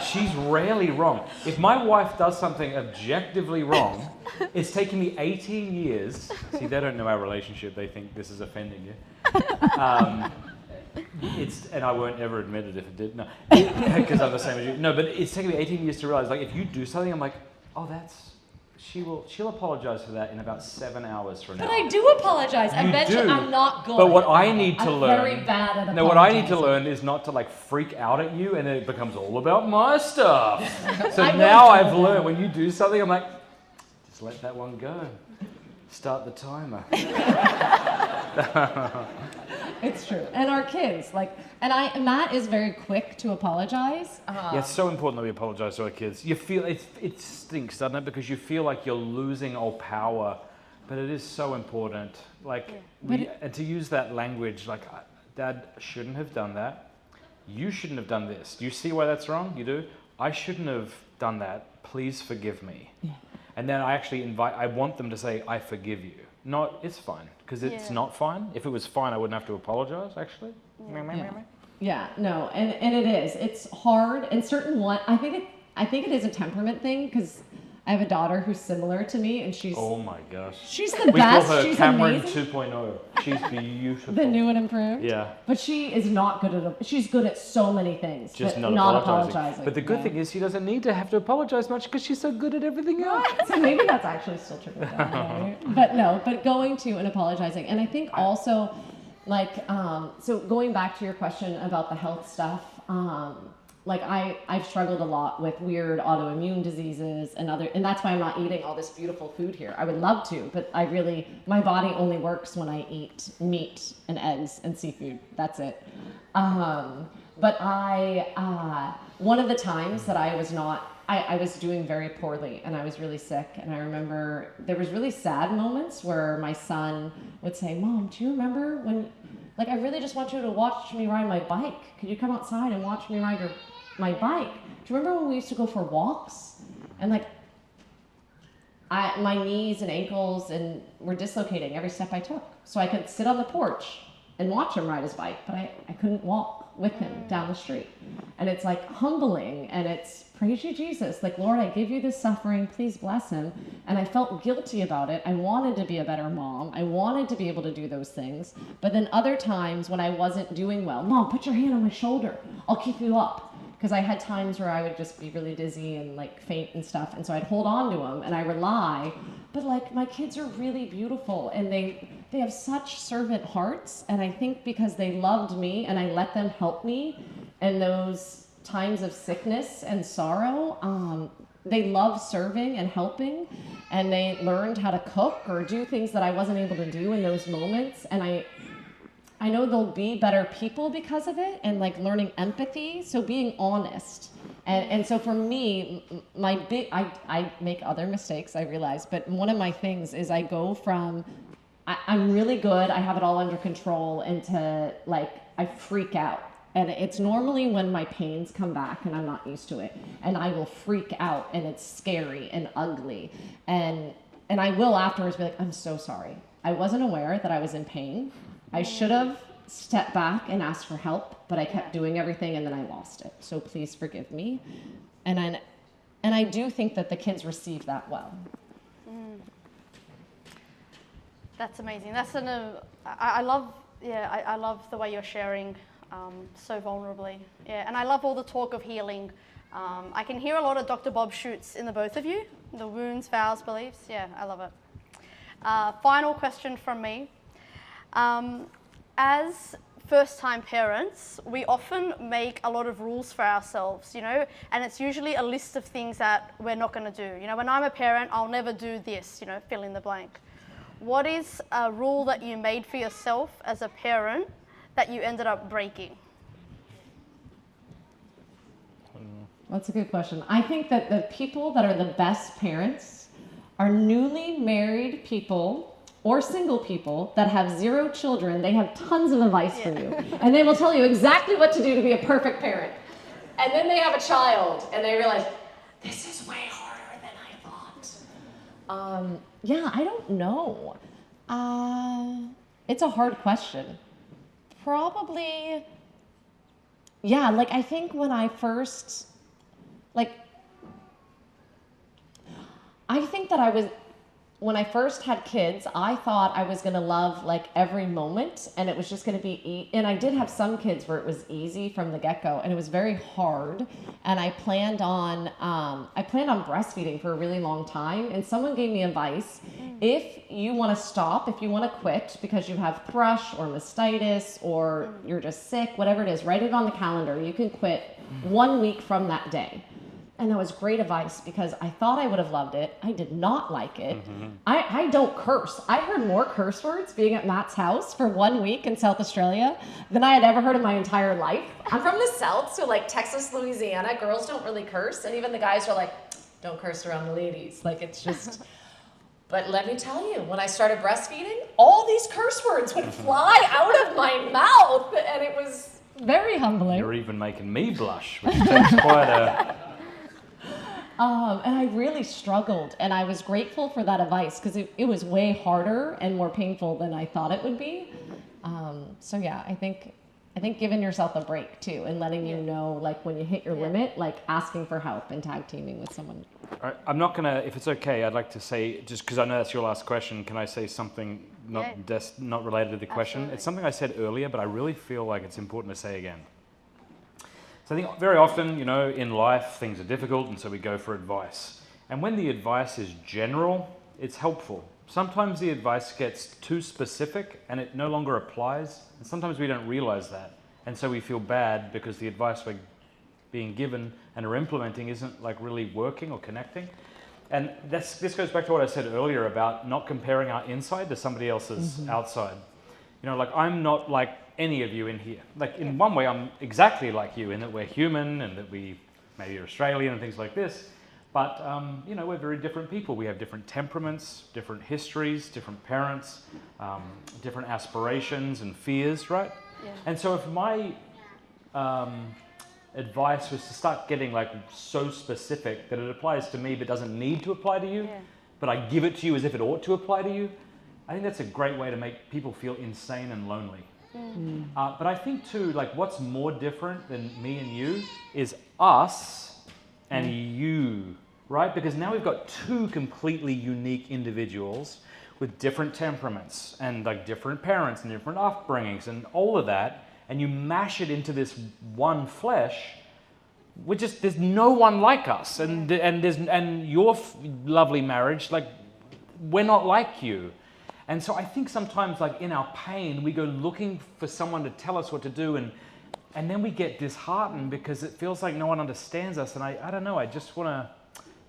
She's rarely wrong. If my wife does something objectively wrong, it's taken me 18 years. See, they don't know our relationship. They think this is offending you. And I won't ever admit it if it did. No, because I'm the same as you. No, but it's taken me 18 years to realize, like, if you do something, I'm like, oh, she'll apologize for that in about 7 hours from now. But I do apologize. Eventually, I'm not going. But what I need to I'm learn, very bad at apologizing. No, what I need to learn is not to like freak out at you, and then it becomes all about my stuff. So now I've learned when you do something, I'm like, just let that one go. Start the timer. It's true. And our kids, Matt is very quick to apologize. Yeah, it's so important that we apologize to our kids. You feel, it stinks, doesn't it? Because you feel like you're losing all power, but it is so important. And to use that language, like, Dad shouldn't have done that. You shouldn't have done this. Do you see why that's wrong? You do? I shouldn't have done that. Please forgive me. Yeah. And then I want them to say, I forgive you. Not, it's fine, because it's not fine. If it was fine, I wouldn't have to apologize, actually. Yeah, no, and it is. It's hard, and I think it is a temperament thing, because I have a daughter who's similar to me, and she's... Oh my gosh. She's the best. We call her she's Cameron amazing. 2.0. She's beautiful. The new and improved? Yeah. But she is not good at... She's good at so many things, just but not apologizing. But the good thing is she doesn't need to have to apologize much because she's so good at everything else. So maybe that's actually still true. But going to and apologizing. And I think also, so going back to your question about the health stuff, I've struggled a lot with weird autoimmune diseases and that's why I'm not eating all this beautiful food here. I would love to, but my body only works when I eat meat and eggs and seafood. That's it. But one of the times that I was doing very poorly and I was really sick, and I remember there was really sad moments where my son would say, Mom, do you remember when, I really just want you to watch me ride my bike. Could you come outside and watch me ride my bike? Do you remember when we used to go for walks? And my knees and ankles were dislocating every step I took. So I could sit on the porch and watch him ride his bike, but I couldn't walk with him down the street. And it's humbling, and it's praise you, Jesus. Lord, I give you this suffering, please bless him. And I felt guilty about it. I wanted to be a better mom. I wanted to be able to do those things. But then other times when I wasn't doing well, Mom, put your hand on my shoulder. I'll keep you up. Because I had times where I would just be really dizzy and faint and stuff. And so I'd hold on to them and I rely. But my kids are really beautiful, and they have such servant hearts. And I think because they loved me and I let them help me in those times of sickness and sorrow, they love serving and helping, and they learned how to cook or do things that I wasn't able to do in those moments. And I know they'll be better people because of it, and learning empathy, so being honest. And so for me, I make other mistakes, I realize, but one of my things is I go from, I'm really good, I have it all under control, into I freak out. And it's normally when my pains come back and I'm not used to it. And I will freak out and it's scary and ugly. And I will afterwards be like, I'm so sorry. I wasn't aware that I was in pain. I should have stepped back and asked for help, but I kept doing everything and then I lost it. So please forgive me. And I do think that the kids receive that well. That's amazing. I love the way you're sharing so vulnerably. Yeah, and I love all the talk of healing. I can hear a lot of Dr. Bob shoots in the both of you. The wounds, vows, beliefs. Yeah, I love it. Final question from me. As first-time parents, we often make a lot of rules for ourselves, and it's usually a list of things that we're not going to do. When I'm a parent, I'll never do this, fill in the blank. What is a rule that you made for yourself as a parent that you ended up breaking? That's a good question. I think that the people that are the best parents are newly married people or single people that have 0 children. They have tons of advice for you. And they will tell you exactly what to do to be a perfect parent. And then they have a child and they realize, this is way harder than I thought. Yeah, I don't know. It's a hard question. Probably, yeah, I think when I first, I think that when I first had kids, I thought I was going to love every moment and it was just going to be, and I did have some kids where it was easy from the get-go and it was very hard. And I planned on breastfeeding for a really long time. And someone gave me advice. If you want to stop, if you want to quit because you have thrush or mastitis or you're just sick, whatever it is, write it on the calendar. You can quit 1 week from that day. And that was great advice because I thought I would have loved it. I did not like it. I don't curse. I heard more curse words being at Matt's house for 1 week in South Australia than I had ever heard in my entire life. I'm from the South, so Texas, Louisiana, girls don't really curse. And even the guys are like, don't curse around the ladies. It's just... But let me tell you, when I started breastfeeding, all these curse words would fly out of my mouth. And it was very humbling. You're even making me blush, which takes quite a... And I really struggled, and I was grateful for that advice because it was way harder and more painful than I thought it would be. So yeah, I think giving yourself a break too and letting you know when you hit your limit, asking for help and tag teaming with someone. All right, I'm not gonna, if it's okay, I'd like to say, just because I know that's your last question, can I say something not related to the question? Absolutely. It's something I said earlier, but I really feel like it's important to say again. So I think very often, in life, things are difficult, and so we go for advice. And when the advice is general, it's helpful. Sometimes the advice gets too specific, and it no longer applies, and sometimes we don't realize that. And so we feel bad because the advice we're being given and are implementing isn't really working or connecting. And this goes back to what I said earlier about not comparing our inside to somebody else's outside. I'm not like any of you in here. In one way, I'm exactly like you in that we're human and that we maybe are Australian and things like this. But, we're very different people. We have different temperaments, different histories, different parents, different aspirations and fears, right? Yeah. And so if my advice was to start getting so specific that it applies to me but doesn't need to apply to you, but I give it to you as if it ought to apply to you, I think that's a great way to make people feel insane and lonely. But I think too, what's more different than me and you is us and you, right? Because now we've got 2 completely unique individuals with different temperaments and different parents and different upbringings and all of that, and you mash it into this one flesh. There's no one like us, and your lovely marriage, we're not like you. And so I think sometimes in our pain, we go looking for someone to tell us what to do, and then we get disheartened because it feels like no one understands us. And I don't know, I just want to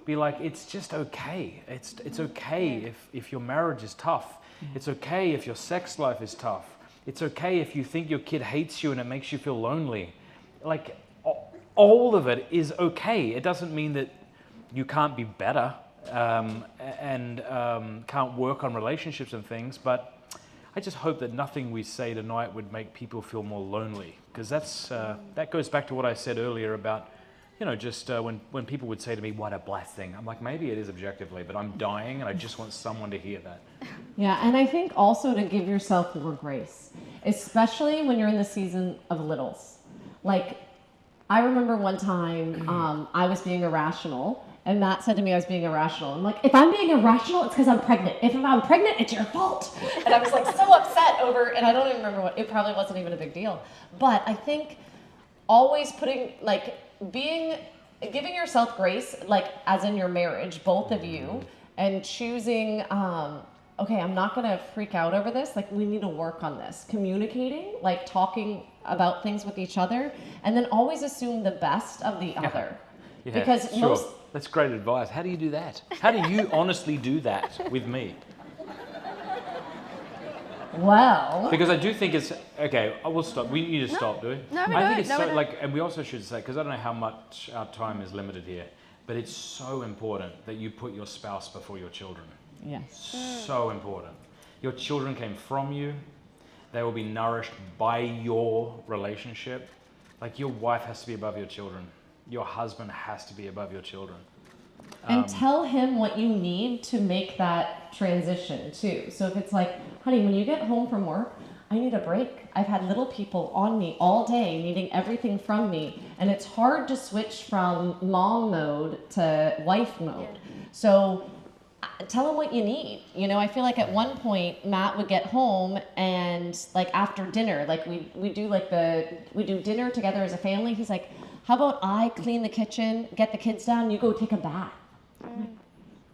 be it's just okay. It's okay if your marriage is tough. It's okay if your sex life is tough. It's okay if you think your kid hates you and it makes you feel lonely. All of it is okay. It doesn't mean that you can't be better. And can't work on relationships and things, but I just hope that nothing we say tonight would make people feel more lonely, because that goes back to what I said earlier about, just when people would say to me, "What a blessing," I'm like, maybe it is objectively, but I'm dying and I just want someone to hear that. Yeah, and I think also to give yourself more grace, especially when you're in the season of littles. Like, I remember one time I was being irrational, and Matt said to me I was being irrational. I'm like, if I'm being irrational, it's because I'm pregnant. If I'm pregnant, it's your fault. And I was like so upset over, and I don't even remember it probably wasn't even a big deal. But I think always giving yourself grace, like as in your marriage, both of you, and choosing, okay, I'm not gonna freak out over this. Like, we need to work on this. Communicating, like talking about things with each other, and then always assume the best of the other. Yeah, because sure. That's great advice. How do you do that? How do you honestly do that with me? Well, Because I do think it's okay. I will stop. We need to stop, do we? No, we I don't. think it's No, we so don't. like, and we also should say, because I don't know how much our time is limited here, but it's so important that you put your spouse before your children. yes. So important. Your children came from you. They will be nourished by your relationship. Like, your wife has to be above your children. Your husband has to be above your children. And tell him what you need to make that transition too. So if it's like, honey, when you get home from work, I need a break. I've had little people on me all day needing everything from me. And it's hard to switch from mom mode to wife mode. Yeah. So tell him what you need. I feel like at one point Matt would get home and like after dinner, like we do dinner together as a family. He's like, how about I clean the kitchen, get the kids down, you go take a bath.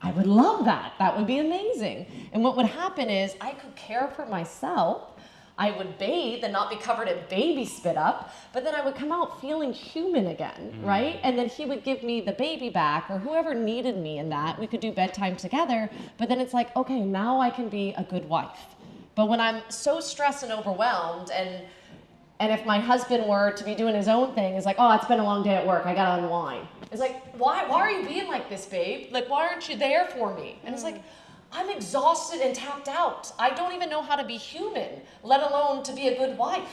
I would love that. That would be amazing. And what would happen is I could care for myself. I would bathe and not be covered in baby spit up, but then I would come out feeling human again, right? And then he would give me the baby back, or whoever needed me in that. We could do bedtime together, but then it's like, okay, now I can be a good wife. But when I'm so stressed and overwhelmed, and if my husband were to be doing his own thing, it's like, oh, it's been a long day at work, I gotta unwind. It's like, why are you being like this, babe? Like, why aren't you there for me? And it's like, I'm exhausted and tapped out. I don't even know how to be human, let alone to be a good wife.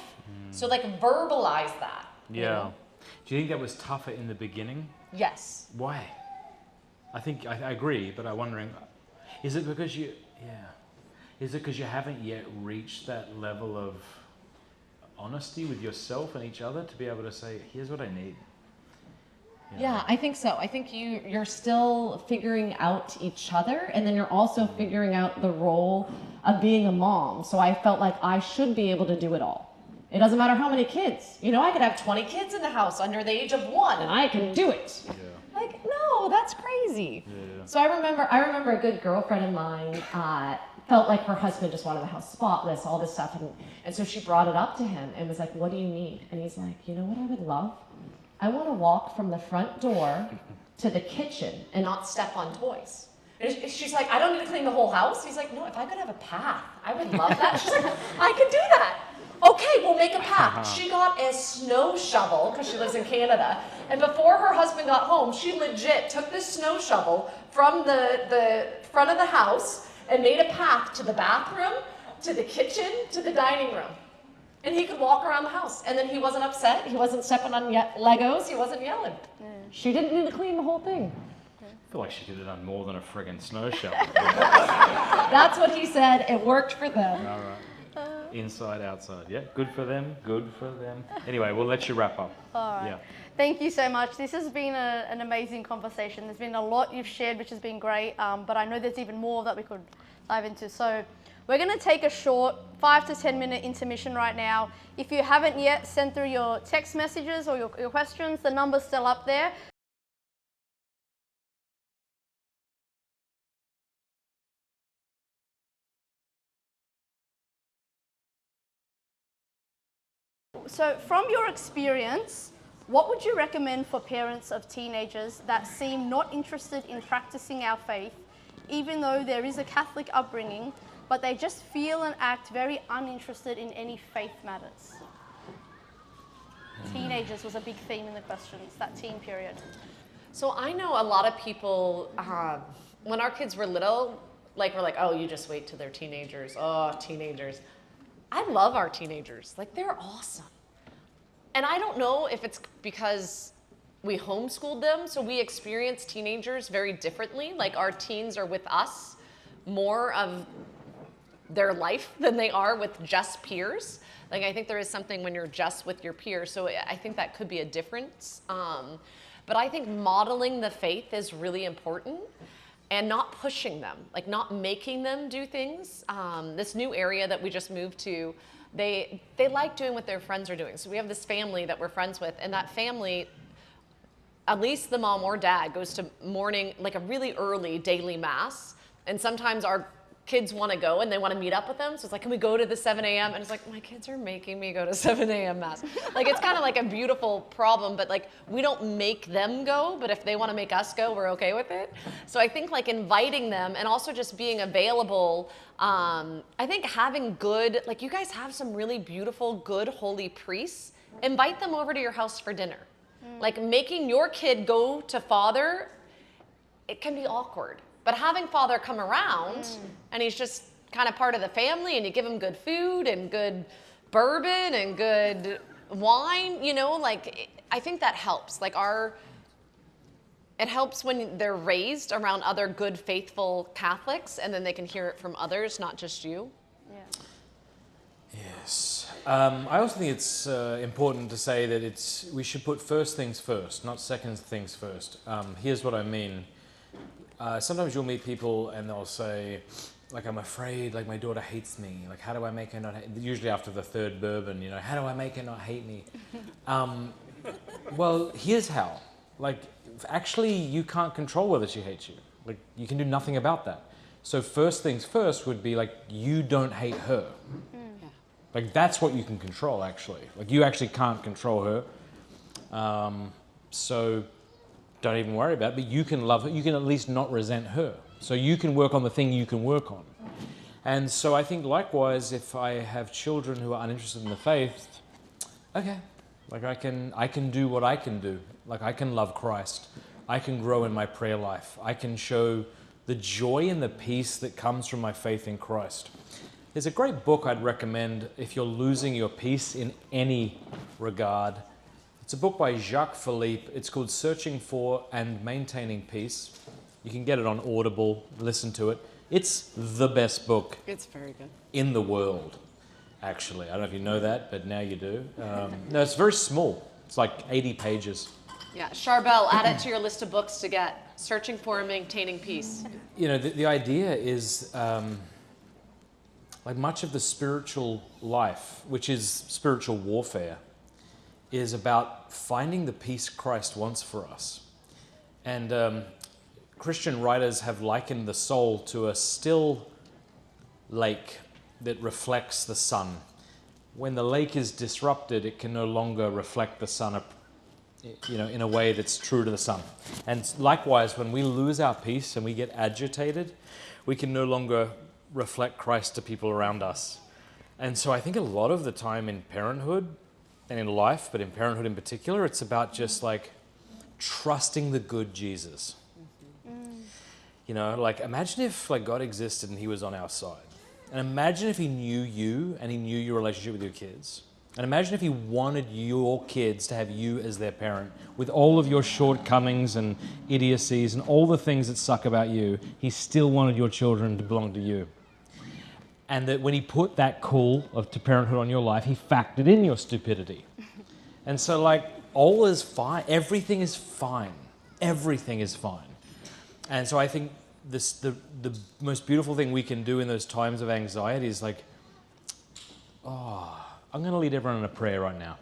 So like, verbalize that. Yeah. know? Do you think that was tougher in the beginning? Yes. Why? I think I agree, but I'm wondering, is it because you haven't yet reached that level of honesty with yourself and each other to be able to say, here's what I need? Yeah, I think so. I think you're still figuring out each other, and then you're also figuring out the role of being a mom. So I felt like I should be able to do it all. It doesn't matter how many kids. I could have 20 kids in the house under the age of 1, and I can do it. Yeah. Like, no, that's crazy. Yeah. So I remember a good girlfriend of mine felt like her husband just wanted the house spotless, all this stuff, and so she brought it up to him and was like, what do you need? And he's like, you know what I would love? I want to walk from the front door to the kitchen and not step on toys. And she's like, I don't need to clean the whole house. He's like, no, if I could have a path, I would love that. She's like, I could do that. Okay, we'll make a path. She got a snow shovel because she lives in Canada. And before her husband got home, she legit took this snow shovel from the front of the house and made a path to the bathroom, to the kitchen, to the dining room. And he could walk around the house. And then he wasn't upset. He wasn't stepping on Legos. He wasn't yelling. She didn't need to clean the whole thing. I feel like she could have done more than a friggin' snow shovel. That's what he said. It worked for them. All right. Inside, outside. Yeah, good for them. Good for them. Anyway, we'll let you wrap up. All right. Yeah. Thank you so much. This has been an amazing conversation. There's been a lot you've shared, which has been great, but I know there's even more that we could dive into. So we're going to take a short 5 to 10 minute intermission right now. If you haven't yet sent through your text messages or your questions, the number's still up there. So from your experience, what would you recommend for parents of teenagers that seem not interested in practicing our faith, even though there is a Catholic upbringing, but they just feel and act very uninterested in any faith matters? Teenagers was a big theme in the questions, that teen period. So I know a lot of people, when our kids were little, we're like, oh, you just wait till they're teenagers. Oh, teenagers. I love our teenagers. Like, they're awesome. And I don't know if it's because we homeschooled them, so we experience teenagers very differently. Like, our teens are with us more of their life than they are with just peers. Like, I think there is something when you're just with your peers, so I think that could be a difference. But I think modeling the faith is really important, and not pushing them, like not making them do things. This new area that we just moved to, they like doing what their friends are doing. So we have this family that we're friends with, and that family, at least the mom or dad, goes to morning, like a really early daily mass. And sometimes our kids want to go and they want to meet up with them. So it's like, can we go to the 7 a.m.? And it's like, my kids are making me go to 7 a.m. mass. Like, it's kind of like a beautiful problem, but like, we don't make them go, but if they want to make us go, we're okay with it. So I think like inviting them and also just being available. I think having good, like you guys have some really beautiful, good, holy priests. Invite them over to your house for dinner. Like making your kid go to Father, it can be awkward. But having Father come around and he's just kind of part of the family and you give him good food and good bourbon and good wine, you know, like I think that helps. Like it helps when they're raised around other good, faithful Catholics and then they can hear it from others, not just you. Yeah. Yes. I also think it's important to say that we should put first things first, not second things first. Here's what I mean. Sometimes you'll meet people and they'll say, like, I'm afraid, like, my daughter hates me. Like, how do I make her not hate? Usually after the third bourbon, you know, how do I make her not hate me? Well, here's how. Like, actually, you can't control whether she hates you. Like, you can do nothing about that. So first things first would be, like, you don't hate her. Like, that's what you can control, actually. Like, you actually can't control her. So don't even worry about it, but you can love her. You can at least not resent her. So you can work on the thing you can work on. And so I think likewise, if I have children who are uninterested in the faith, okay, like I can do what I can do. Like I can love Christ. I can grow in my prayer life. I can show the joy and the peace that comes from my faith in Christ. There's a great book I'd recommend if you're losing your peace in any regard. It's a book by Jacques Philippe. It's called Searching for and Maintaining Peace. You can get it on Audible, listen to it. It's the best book It's very good. in the world, actually. I don't know if you know that, but now you do. No, it's very small. It's like 80 pages. Yeah, Charbel, add it to your list of books to get. Searching for and Maintaining Peace. You know, the idea is, like much of the spiritual life, which is spiritual warfare, is about finding the peace Christ wants for us. And Christian writers have likened the soul to a still lake that reflects the sun. When the lake is disrupted, it can no longer reflect the sun, you know, in a way that's true to the sun. And likewise, when we lose our peace and we get agitated, we can no longer reflect Christ to people around us. And so I think a lot of the time in parenthood and in life, but in parenthood in particular, it's about just like trusting the good Jesus. You know, like imagine if like God existed and he was on our side. And imagine if he knew you and he knew your relationship with your kids. And imagine if he wanted your kids to have you as their parent with all of your shortcomings and idiocies and all the things that suck about you. He still wanted your children to belong to you. And that when he put that call to parenthood on your life, he factored in your stupidity. And so like all is fine. Everything is fine. Everything is fine. And so I think the most beautiful thing we can do in those times of anxiety is like, oh, I'm going to lead everyone in a prayer right now.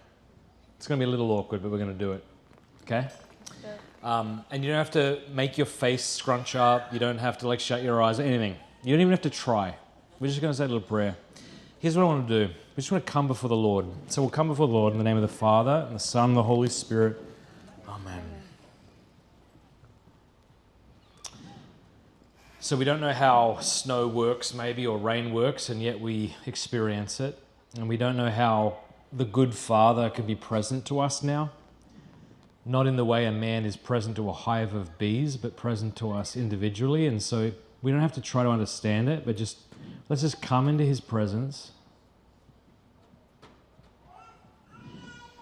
It's going to be a little awkward, but we're going to do it. Okay? And you don't have to make your face scrunch up. You don't have to like shut your eyes or anything. You don't even have to try. We're just going to say a little prayer. Here's what I want to do. We just want to come before the Lord. So we'll come before the Lord in the name of the Father, and the Son, and the Holy Spirit. Amen. So we don't know how snow works maybe, or rain works, and yet we experience it. And we don't know how the good Father can be present to us now. Not in the way a man is present to a hive of bees, but present to us individually. And so we don't have to try to understand it, but let's just come into his presence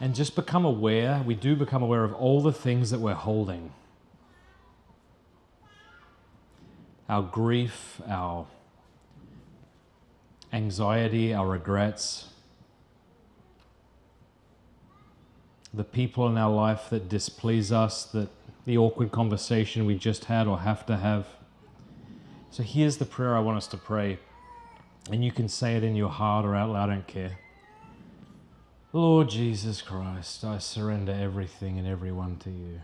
and just become aware, we do become aware of all the things that we're holding. Our grief, our anxiety, our regrets, the people in our life that displease us, that the awkward conversation we just had or have to have. So here's the prayer I want us to pray, and you can say it in your heart or out loud, I don't care. Lord Jesus Christ, I surrender everything and everyone to you.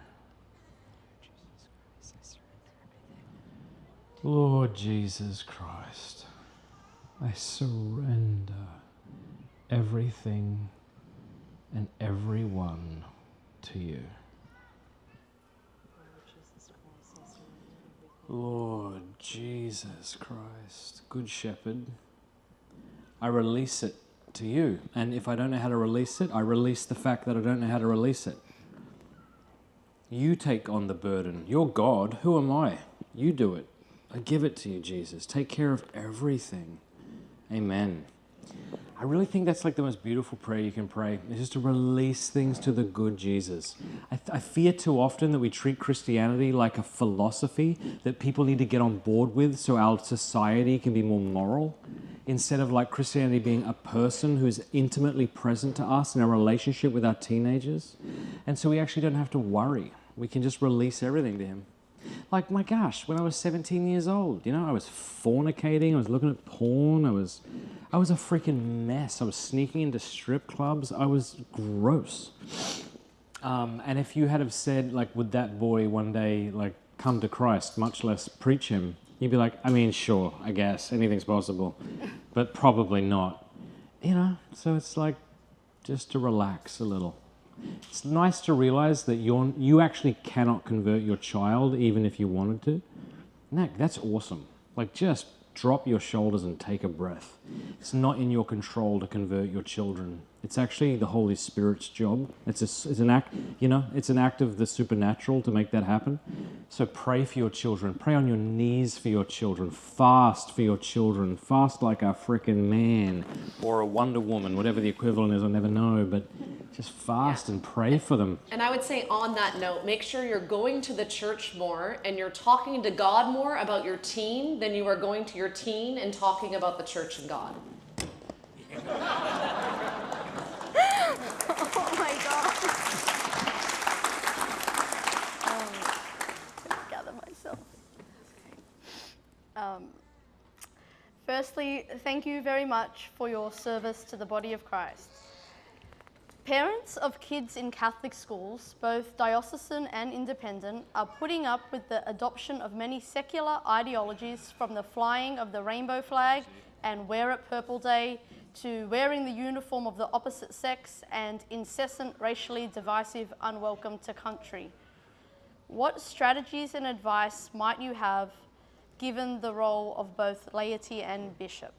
Lord Jesus Christ, I surrender everything and everyone to you. Lord Jesus Christ, Good Shepherd, I release it to you. And if I don't know how to release it, I release the fact that I don't know how to release it. You take on the burden. You're God. Who am I? You do it. I give it to you, Jesus. Take care of everything. Amen. I really think that's like the most beautiful prayer you can pray. It's just to release things to the good Jesus. I fear too often that we treat Christianity like a philosophy that people need to get on board with so our society can be more moral, instead of like Christianity being a person who's intimately present to us in our relationship with our teenagers. And so we actually don't have to worry. We can just release everything to him. Like, my gosh, when I was 17 years old, you know, I was fornicating, I was looking at porn, I was a freaking mess. I was sneaking into strip clubs. I was gross. And if you had have said, like, would that boy one day, like, come to Christ, much less preach him, you'd be like, I mean, sure, I guess, anything's possible, but probably not. You know, so it's like, just to relax a little. It's nice to realize that you actually cannot convert your child even if you wanted to. That's awesome. Like, just drop your shoulders and take a breath. It's not in your control to convert your children. It's actually the Holy Spirit's job. It's an act, you know, it's an act of the supernatural to make that happen. So pray for your children. Pray on your knees for your children. Fast for your children. Fast like a frickin' man or a Wonder Woman, whatever the equivalent is, I never know, but just fast and pray for them. And I would say on that note, make sure you're going to the church more and you're talking to God more about your teen than you are going to your teen and talking about the church and God. Oh my God. Gather myself. Firstly, thank you very much for your service to the body of Christ. Parents of kids in Catholic schools, both diocesan and independent, are putting up with the adoption of many secular ideologies, from the flying of the rainbow flag and Wear It Purple Day to wearing the uniform of the opposite sex and incessant racially divisive unwelcome to country. What strategies and advice might you have given the role of both laity and bishop?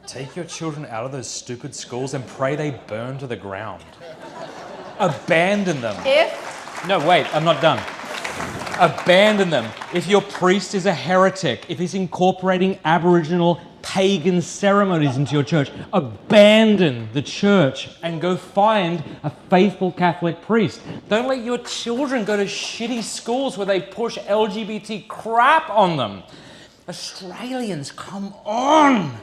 Take your children out of those stupid schools and pray they burn to the ground. Abandon them. No, wait, I'm not done. Abandon them. If your priest is a heretic, if he's incorporating Aboriginal pagan ceremonies into your church, abandon the church and go find a faithful Catholic priest. Don't let your children go to shitty schools where they push LGBT crap on them. Australians, come on!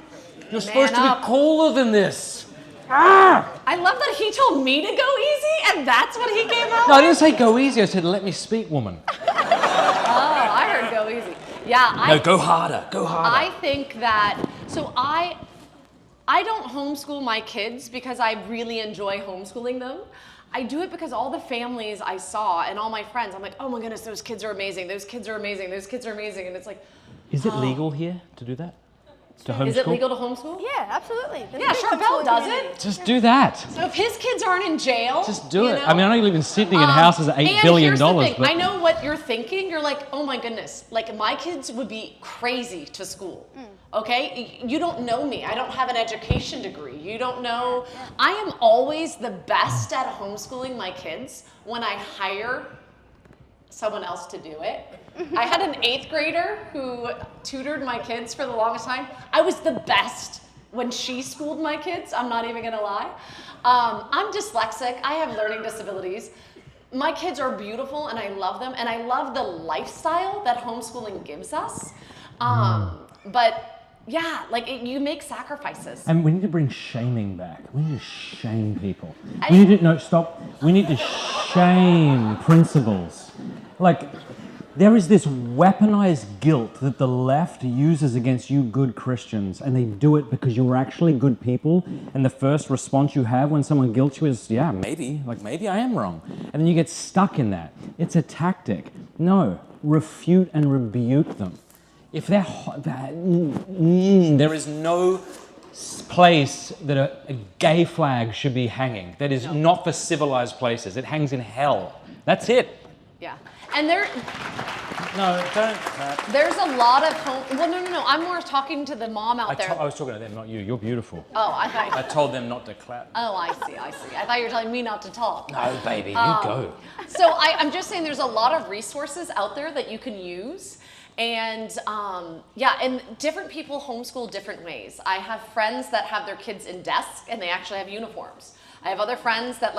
You're supposed to be cooler than this. I love that he told me to go easy and that's what he came out with. No, I didn't say go easy. I said, let me speak, woman. Oh, I heard go easy. Yeah, No, go harder. Go harder. I think that, so I don't homeschool my kids because I really enjoy homeschooling them. I do it because all the families I saw and all my friends, I'm like, oh my goodness, those kids are amazing. Those kids are amazing. Those kids are amazing. And it's like, Is it legal here to do that? To homeschool? Is it legal to homeschool? Yeah, absolutely. Yeah, Charbel does it. Just do that. So if his kids aren't in jail, Just do it. know? I mean, I know you live in Sydney and houses are $8 and billion. Here's the thing. But I know what you're thinking. You're like, oh my goodness, like my kids would be crazy to school. Okay? You don't know me. I don't have an education degree. You don't know. I am always the best at homeschooling my kids when I hire someone else to do it. I had an 8th grader who tutored my kids for the longest time. I was the best when she schooled my kids. I'm not even gonna lie. I'm dyslexic. I have learning disabilities. My kids are beautiful and I love them, and I love the lifestyle that homeschooling gives us. But yeah, like you make sacrifices. And we need to bring shaming back. We need to shame people. We need to, no, stop. We need to shame principles. Like, there is this weaponized guilt that the left uses against you good Christians, and they do it because you're actually good people, and the first response you have when someone guilts you is, yeah, maybe I am wrong. And then you get stuck in that. It's a tactic. No, refute and rebuke them. If they're, there is no place that a gay flag should be hanging. That is not for civilized places. It hangs in hell. That's it. Yeah. And there... No, don't. There's a lot of home... Well, no. I'm more talking to the mom out there. I was talking to them, not you. You're beautiful. Oh, I thought... I told them not to clap. Oh, I see. I thought you were telling me not to talk. No, baby, you go. So I'm just saying there's a lot of resources out there that you can use. And and different people homeschool different ways. I have friends that have their kids in desks and they actually have uniforms. I have other friends that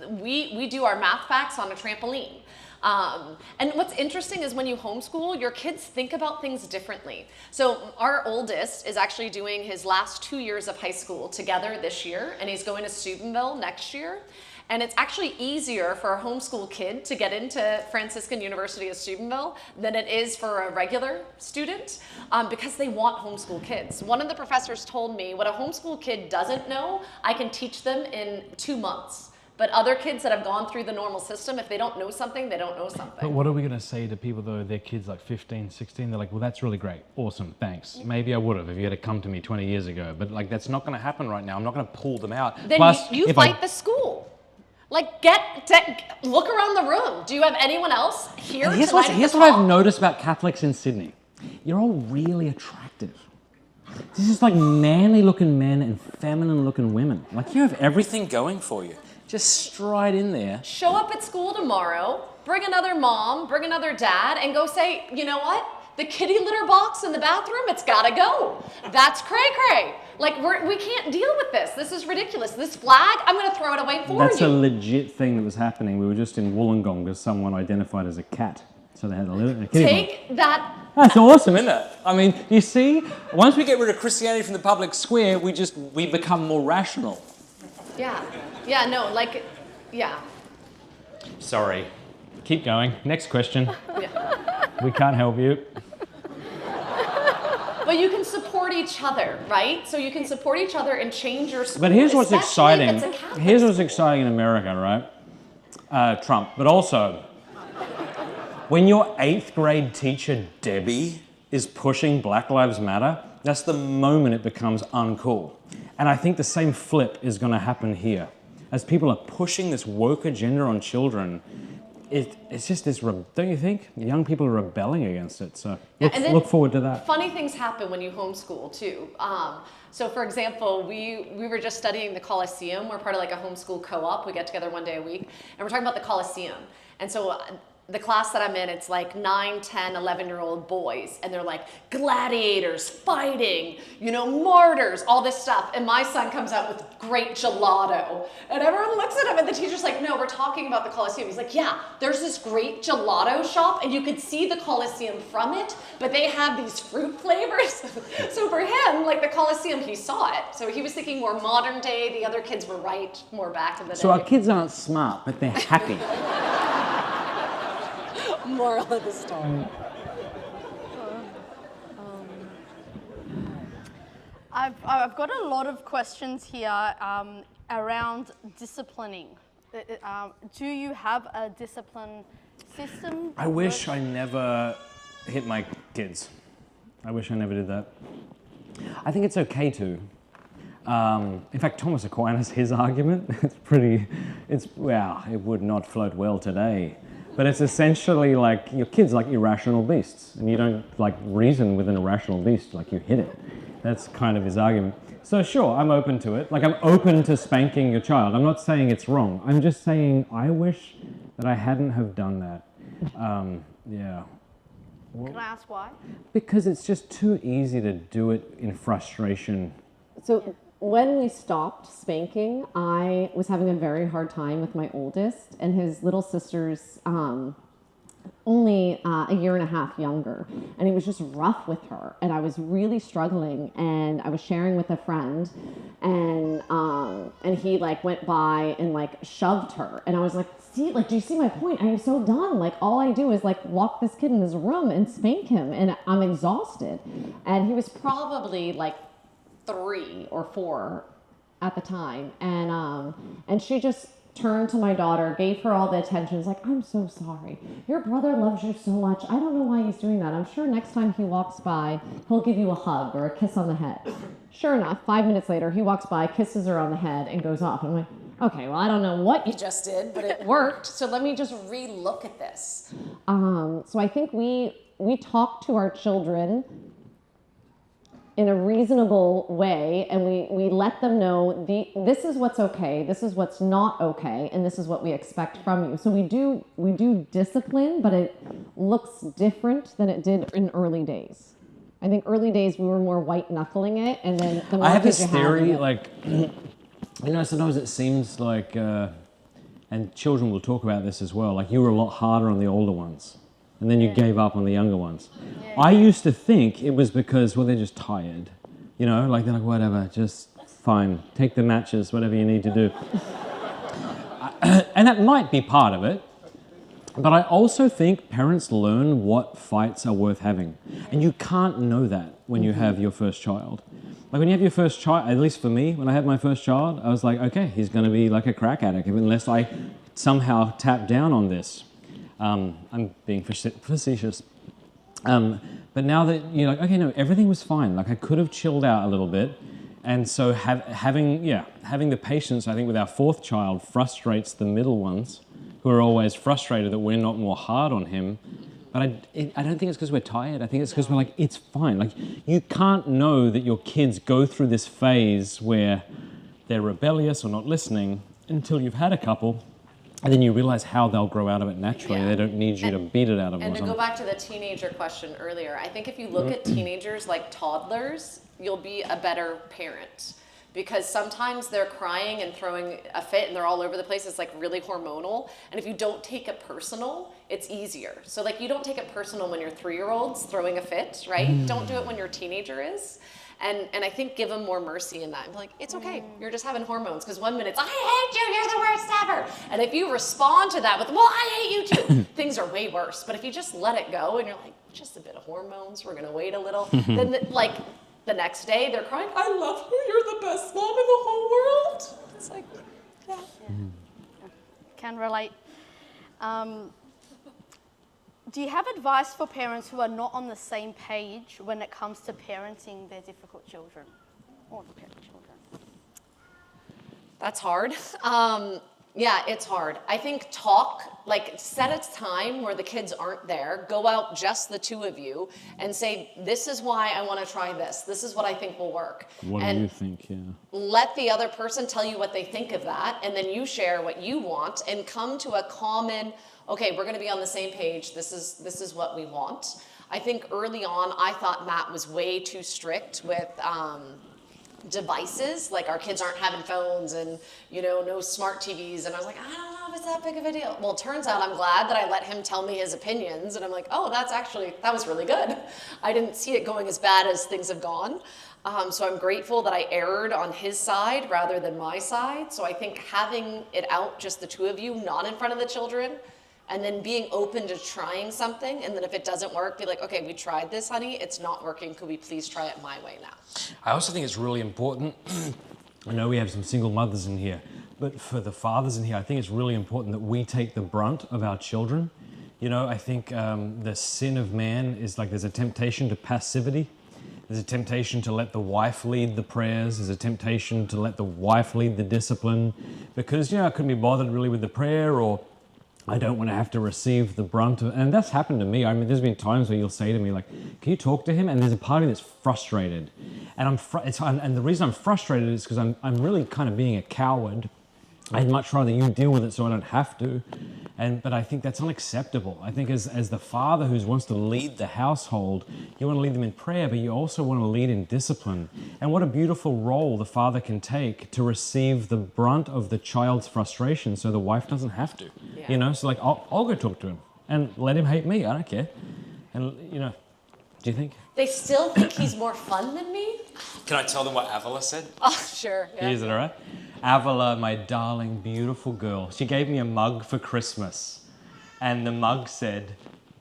we do our math facts on a trampoline. And what's interesting is when you homeschool, your kids think about things differently. So our oldest is actually doing his last 2 years of high school together this year, and he's going to Steubenville next year. And it's actually easier for a homeschool kid to get into Franciscan University of Steubenville than it is for a regular student because they want homeschool kids. One of the professors told me what a homeschool kid doesn't know, I can teach them in 2 months. But other kids that have gone through the normal system, if they don't know something, they don't know something. But what are we going to say to people, though, their kids like 15, 16, they're like, well, that's really great. Awesome, thanks. Maybe I would have if you had come to me 20 years ago. But like, that's not going to happen right now. I'm not going to pull them out. Then Plus, you fight the school. Like, look around the room. Do you have anyone else here? Here's what I've noticed about Catholics in Sydney. You're all really attractive. This is like manly-looking men and feminine-looking women. Like, you have everything going for you. Just stride in there. Show up at school tomorrow, bring another mom, bring another dad, and go say, you know what? The kitty litter box in the bathroom, it's gotta go. That's cray-cray. Like, we can't deal with this. This is ridiculous. This flag, I'm gonna throw it away for you. That's a legit thing that was happening. We were just in Wollongong because someone identified as a cat. So they had a kitty Take that. That's awesome, isn't it? I mean, you see, once we get rid of Christianity from the public square, we become more rational. Yeah. Yeah, no, like, yeah. Sorry. Keep going. Next question. Yeah. We can't help you. But you can support each other, right? So you can support each other and change your school. But here's what's especially exciting. if it's a Catholic Here's what's school. exciting in America, right? Trump. But also, when your 8th grade teacher, Debbie, is pushing Black Lives Matter, that's the moment it becomes uncool. And I think the same flip is going to happen here. As people are pushing this woke agenda on children, it's just this, don't you think? Young people are rebelling against it, so look forward to that. Funny things happen when you homeschool too. So for example, we were just studying the Colosseum. We're part of like a homeschool co-op. We get together 1 day a week, and we're talking about the Colosseum. And so the class that I'm in, it's like 9, 10, 11-year-old boys, and they're like gladiators, fighting, martyrs, all this stuff. And my son comes out with great gelato, and everyone looks at him, and the teacher's like, no, we're talking about the Colosseum. He's like, yeah, there's this great gelato shop, and you could see the Colosseum from it, but they have these fruit flavors. So for him, like the Colosseum, he saw it. So he was thinking more modern day. The other kids were right, more back in the day. So our kids aren't smart, but they're happy. Moral of the story. I've got a lot of questions here around disciplining. Do you have a discipline system? I wish I never hit my kids. I wish I never did that. I think it's okay to. In fact, Thomas Aquinas, his argument, it would not float well today. But it's essentially like your kid's like irrational beasts, and you don't like reason with an irrational beast, like you hit it. That's kind of his argument. So sure, I'm open to it. Like I'm open to spanking your child. I'm not saying it's wrong. I'm just saying I wish that I hadn't have done that. Yeah. Can I ask why? Because it's just too easy to do it in frustration. So when we stopped spanking, I was having a very hard time with my oldest, and his little sister's only a year and a half younger, and it was just rough with her, and I was really struggling, and I was sharing with a friend, and he like went by and like shoved her, and I was like, see, like, do you see my point? I am so done. Like, all I do is like lock this kid in his room and spank him, and I'm exhausted. And he was probably like 3 or 4 at the time, and she just turned to my daughter, gave her all the attention. Was like, I'm so sorry. Your brother loves you so much. I don't know why he's doing that. I'm sure next time he walks by, he'll give you a hug or a kiss on the head. Sure enough, 5 minutes later, he walks by, kisses her on the head, and goes off. I'm like, okay, well, I don't know what you just did, but it worked. So let me just re-look at this. So I think we talk to our children in a reasonable way, and we let them know this is what's okay, this is what's not okay, and this is what we expect from you. So we do discipline, but it looks different than it did in early days. I think early days we were more white knuckling it, and then the more I have kids this you theory, have, like, you know, sometimes it seems like, and children will talk about this as well, like you were a lot harder on the older ones, and then you gave up on the younger ones. Yeah. I used to think it was because, well, they're just tired, you know, like they're like, whatever, just fine, take the matches, whatever you need to do. And that might be part of it, but I also think parents learn what fights are worth having, and you can't know that when you have your first child. Like when you have your first child, at least for me, when I had my first child, I was like, okay, he's going to be like a crack addict unless I somehow tap down on this. I'm being facetious. But now that you're like, okay, no, everything was fine. Like I could have chilled out a little bit. And so having the patience, I think, with our fourth child frustrates the middle ones who are always frustrated that we're not more hard on him. But I don't think it's because we're tired. I think it's because we're like, it's fine. Like you can't know that your kids go through this phase where they're rebellious or not listening until you've had a couple. And then you realize how they'll grow out of it naturally. Yeah. They don't need you to beat it out of them. And to go back to the teenager question earlier, I think if you look at teenagers like toddlers, you'll be a better parent. Because sometimes they're crying and throwing a fit and they're all over the place. It's like really hormonal. And if you don't take it personal, it's easier. So like you don't take it personal when you're 3-year-olds throwing a fit, right? Don't do it when your teenager is. And I think give them more mercy in that. Like, it's okay, you're just having hormones. Because 1 minute, I hate you, you're the worst ever. And if you respond to that with, well, I hate you too, things are way worse. But if you just let it go and you're like, just a bit of hormones, we're gonna wait a little. Then the next day they're crying, I love you, you're the best mom in the whole world. It's like, yeah. Can relate. Do you have advice for parents who are not on the same page when it comes to parenting their difficult children or the parent children? That's hard. Yeah, it's hard. I think set a time where the kids aren't there, go out just the two of you and say, this is why I want to try this. This is what I think will work. What do you think, yeah. Let the other person tell you what they think of that, and then you share what you want and come to a common, okay, we're going to be on the same page. This is what we want. I think early on, I thought Matt was way too strict with devices, like our kids aren't having phones and, no smart TVs. And I was like, I don't know if it's that big of a deal. Well, it turns out I'm glad that I let him tell me his opinions. And I'm like, oh, that was really good. I didn't see it going as bad as things have gone. So I'm grateful that I erred on his side rather than my side. So I think having it out, just the two of you, not in front of the children, and then being open to trying something, and then if it doesn't work, be like, okay, we tried this, honey, it's not working, could we please try it my way now? I also think it's really important. I know we have some single mothers in here, but for the fathers in here, I think it's really important that we take the brunt of our children. I think the sin of man is like there's a temptation to passivity. There's a temptation to let the wife lead the prayers. There's a temptation to let the wife lead the discipline because, I couldn't be bothered really with the prayer, or I don't want to have to receive the brunt of, and that's happened to me. I mean, there's been times where you'll say to me, like, can you talk to him? And there's a part of me that's frustrated. And and the reason I'm frustrated is because I'm really kind of being a coward. I'd much rather you deal with it so I don't have to. But I think that's unacceptable. I think as the father who wants to lead the household, you want to lead them in prayer, but you also want to lead in discipline. And what a beautiful role the father can take to receive the brunt of the child's frustration so the wife doesn't have to. Yeah. You know, so like, I'll go talk to him and let him hate me. I don't care. And, you know, do you think? They still think he's more fun than me? Can I tell them what Avila said? Oh, sure. Yeah. Is it all right? Avila, my darling, beautiful girl, she gave me a mug for Christmas. And the mug said,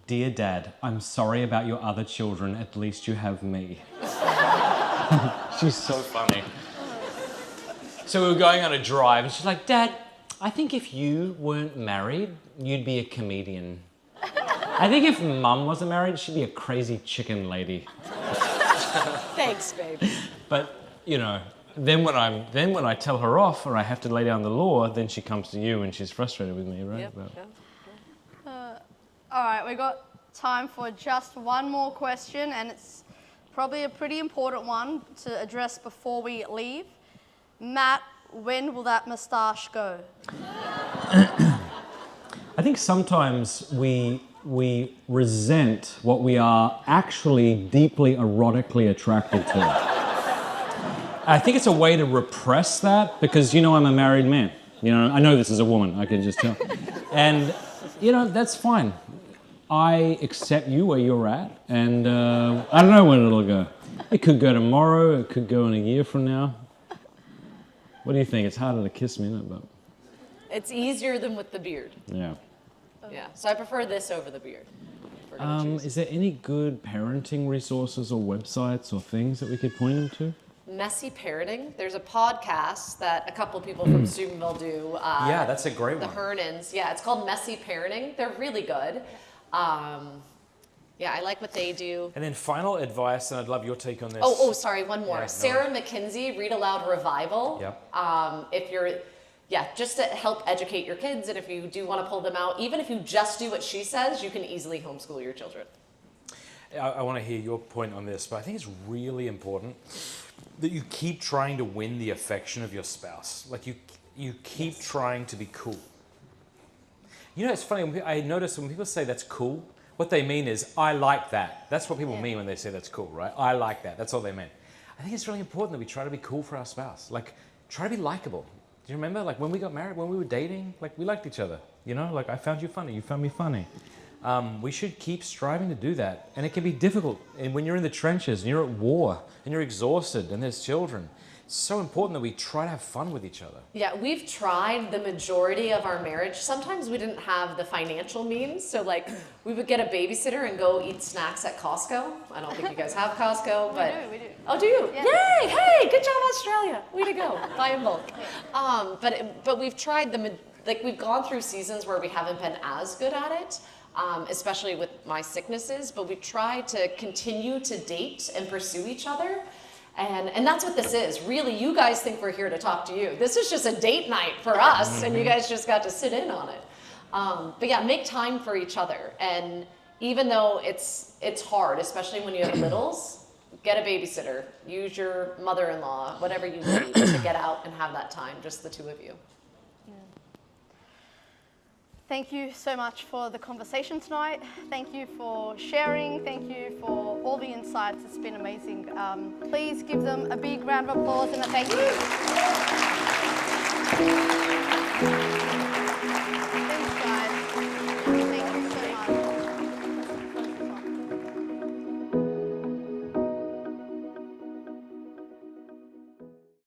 "Dear Dad, I'm sorry about your other children. At least you have me." She's so funny. So we were going on a drive and she's like, "Dad, I think if you weren't married, you'd be a comedian. I think if Mum wasn't married, she'd be a crazy chicken lady." Thanks, babe. But, you know, then when I tell her off or I have to lay down the law, then she comes to you and she's frustrated with me, right? Yep. But- All right, we got time for just one more question, and it's probably a pretty important one to address before we leave. Matt, when will that moustache go? I think sometimes we resent what we are actually deeply erotically attracted to. I think it's a way to repress that because, you know, I'm a married man. You know, I know this is a woman, I can just tell. And, you know, that's fine. I accept you where you're at, and I don't know when it'll go. It could go tomorrow, it could go in a year from now. What do you think? It's harder to kiss me, isn't it? But It's easier than with the beard. yeah. Yeah. So I prefer this over the beard. If we're gonna choose. Is there any good parenting resources or websites or things that we could point them to? Messy Parenting. There's a podcast that a couple people from Steubenville do. Yeah, that's a great The one. Hernans. Yeah, it's called Messy Parenting. They're really good. Yeah, I like what they do. And then final advice, and I'd love your take on this. Oh, sorry, one more. Yeah, no. Sarah McKinsey, Read Aloud Revival. Yep. If you're, just to help educate your kids, and if you do want to pull them out, even if you just do what she says, you can easily homeschool your children. I want to hear your point on this, but I think it's really important that you keep trying to win the affection of your spouse. Like you keep trying to be cool. You know, it's funny, I notice when people say that's cool, what they mean is, I like that. That's what people mean when they say that's cool, right? I like that. That's all they mean. I think it's really important that we try to be cool for our spouse. Like, try to be likable. Do you remember, like, when we got married, when we were dating, like, we liked each other. You know, like, I found you funny, you found me funny. We should keep striving to do that. And it can be difficult. And when you're in the trenches, and you're at war, and you're exhausted, and there's children, it's so important that we try to have fun with each other. Yeah, we've tried the majority of our marriage. Sometimes we didn't have the financial means, so like we would get a babysitter and go eat snacks at Costco. I don't think you guys have Costco, but We do. Oh, do you? Yeah. Yay! Hey, good job, Australia. Way to go. Buy in bulk. But we've tried we've gone through seasons where we haven't been as good at it. Especially with my sicknesses, but we try to continue to date and pursue each other. And that's what this is. Really, you guys think we're here to talk to you. This is just a date night for us, and you guys just got to sit in on it. But yeah, make time for each other. And even though it's hard, especially when you have littles, get a babysitter. Use your mother-in-law, whatever you need to get out and have that time, just the two of you. Thank you so much for the conversation tonight. Thank you for sharing. Thank you for all the insights. It's been amazing. Please give them a big round of applause and a thank you.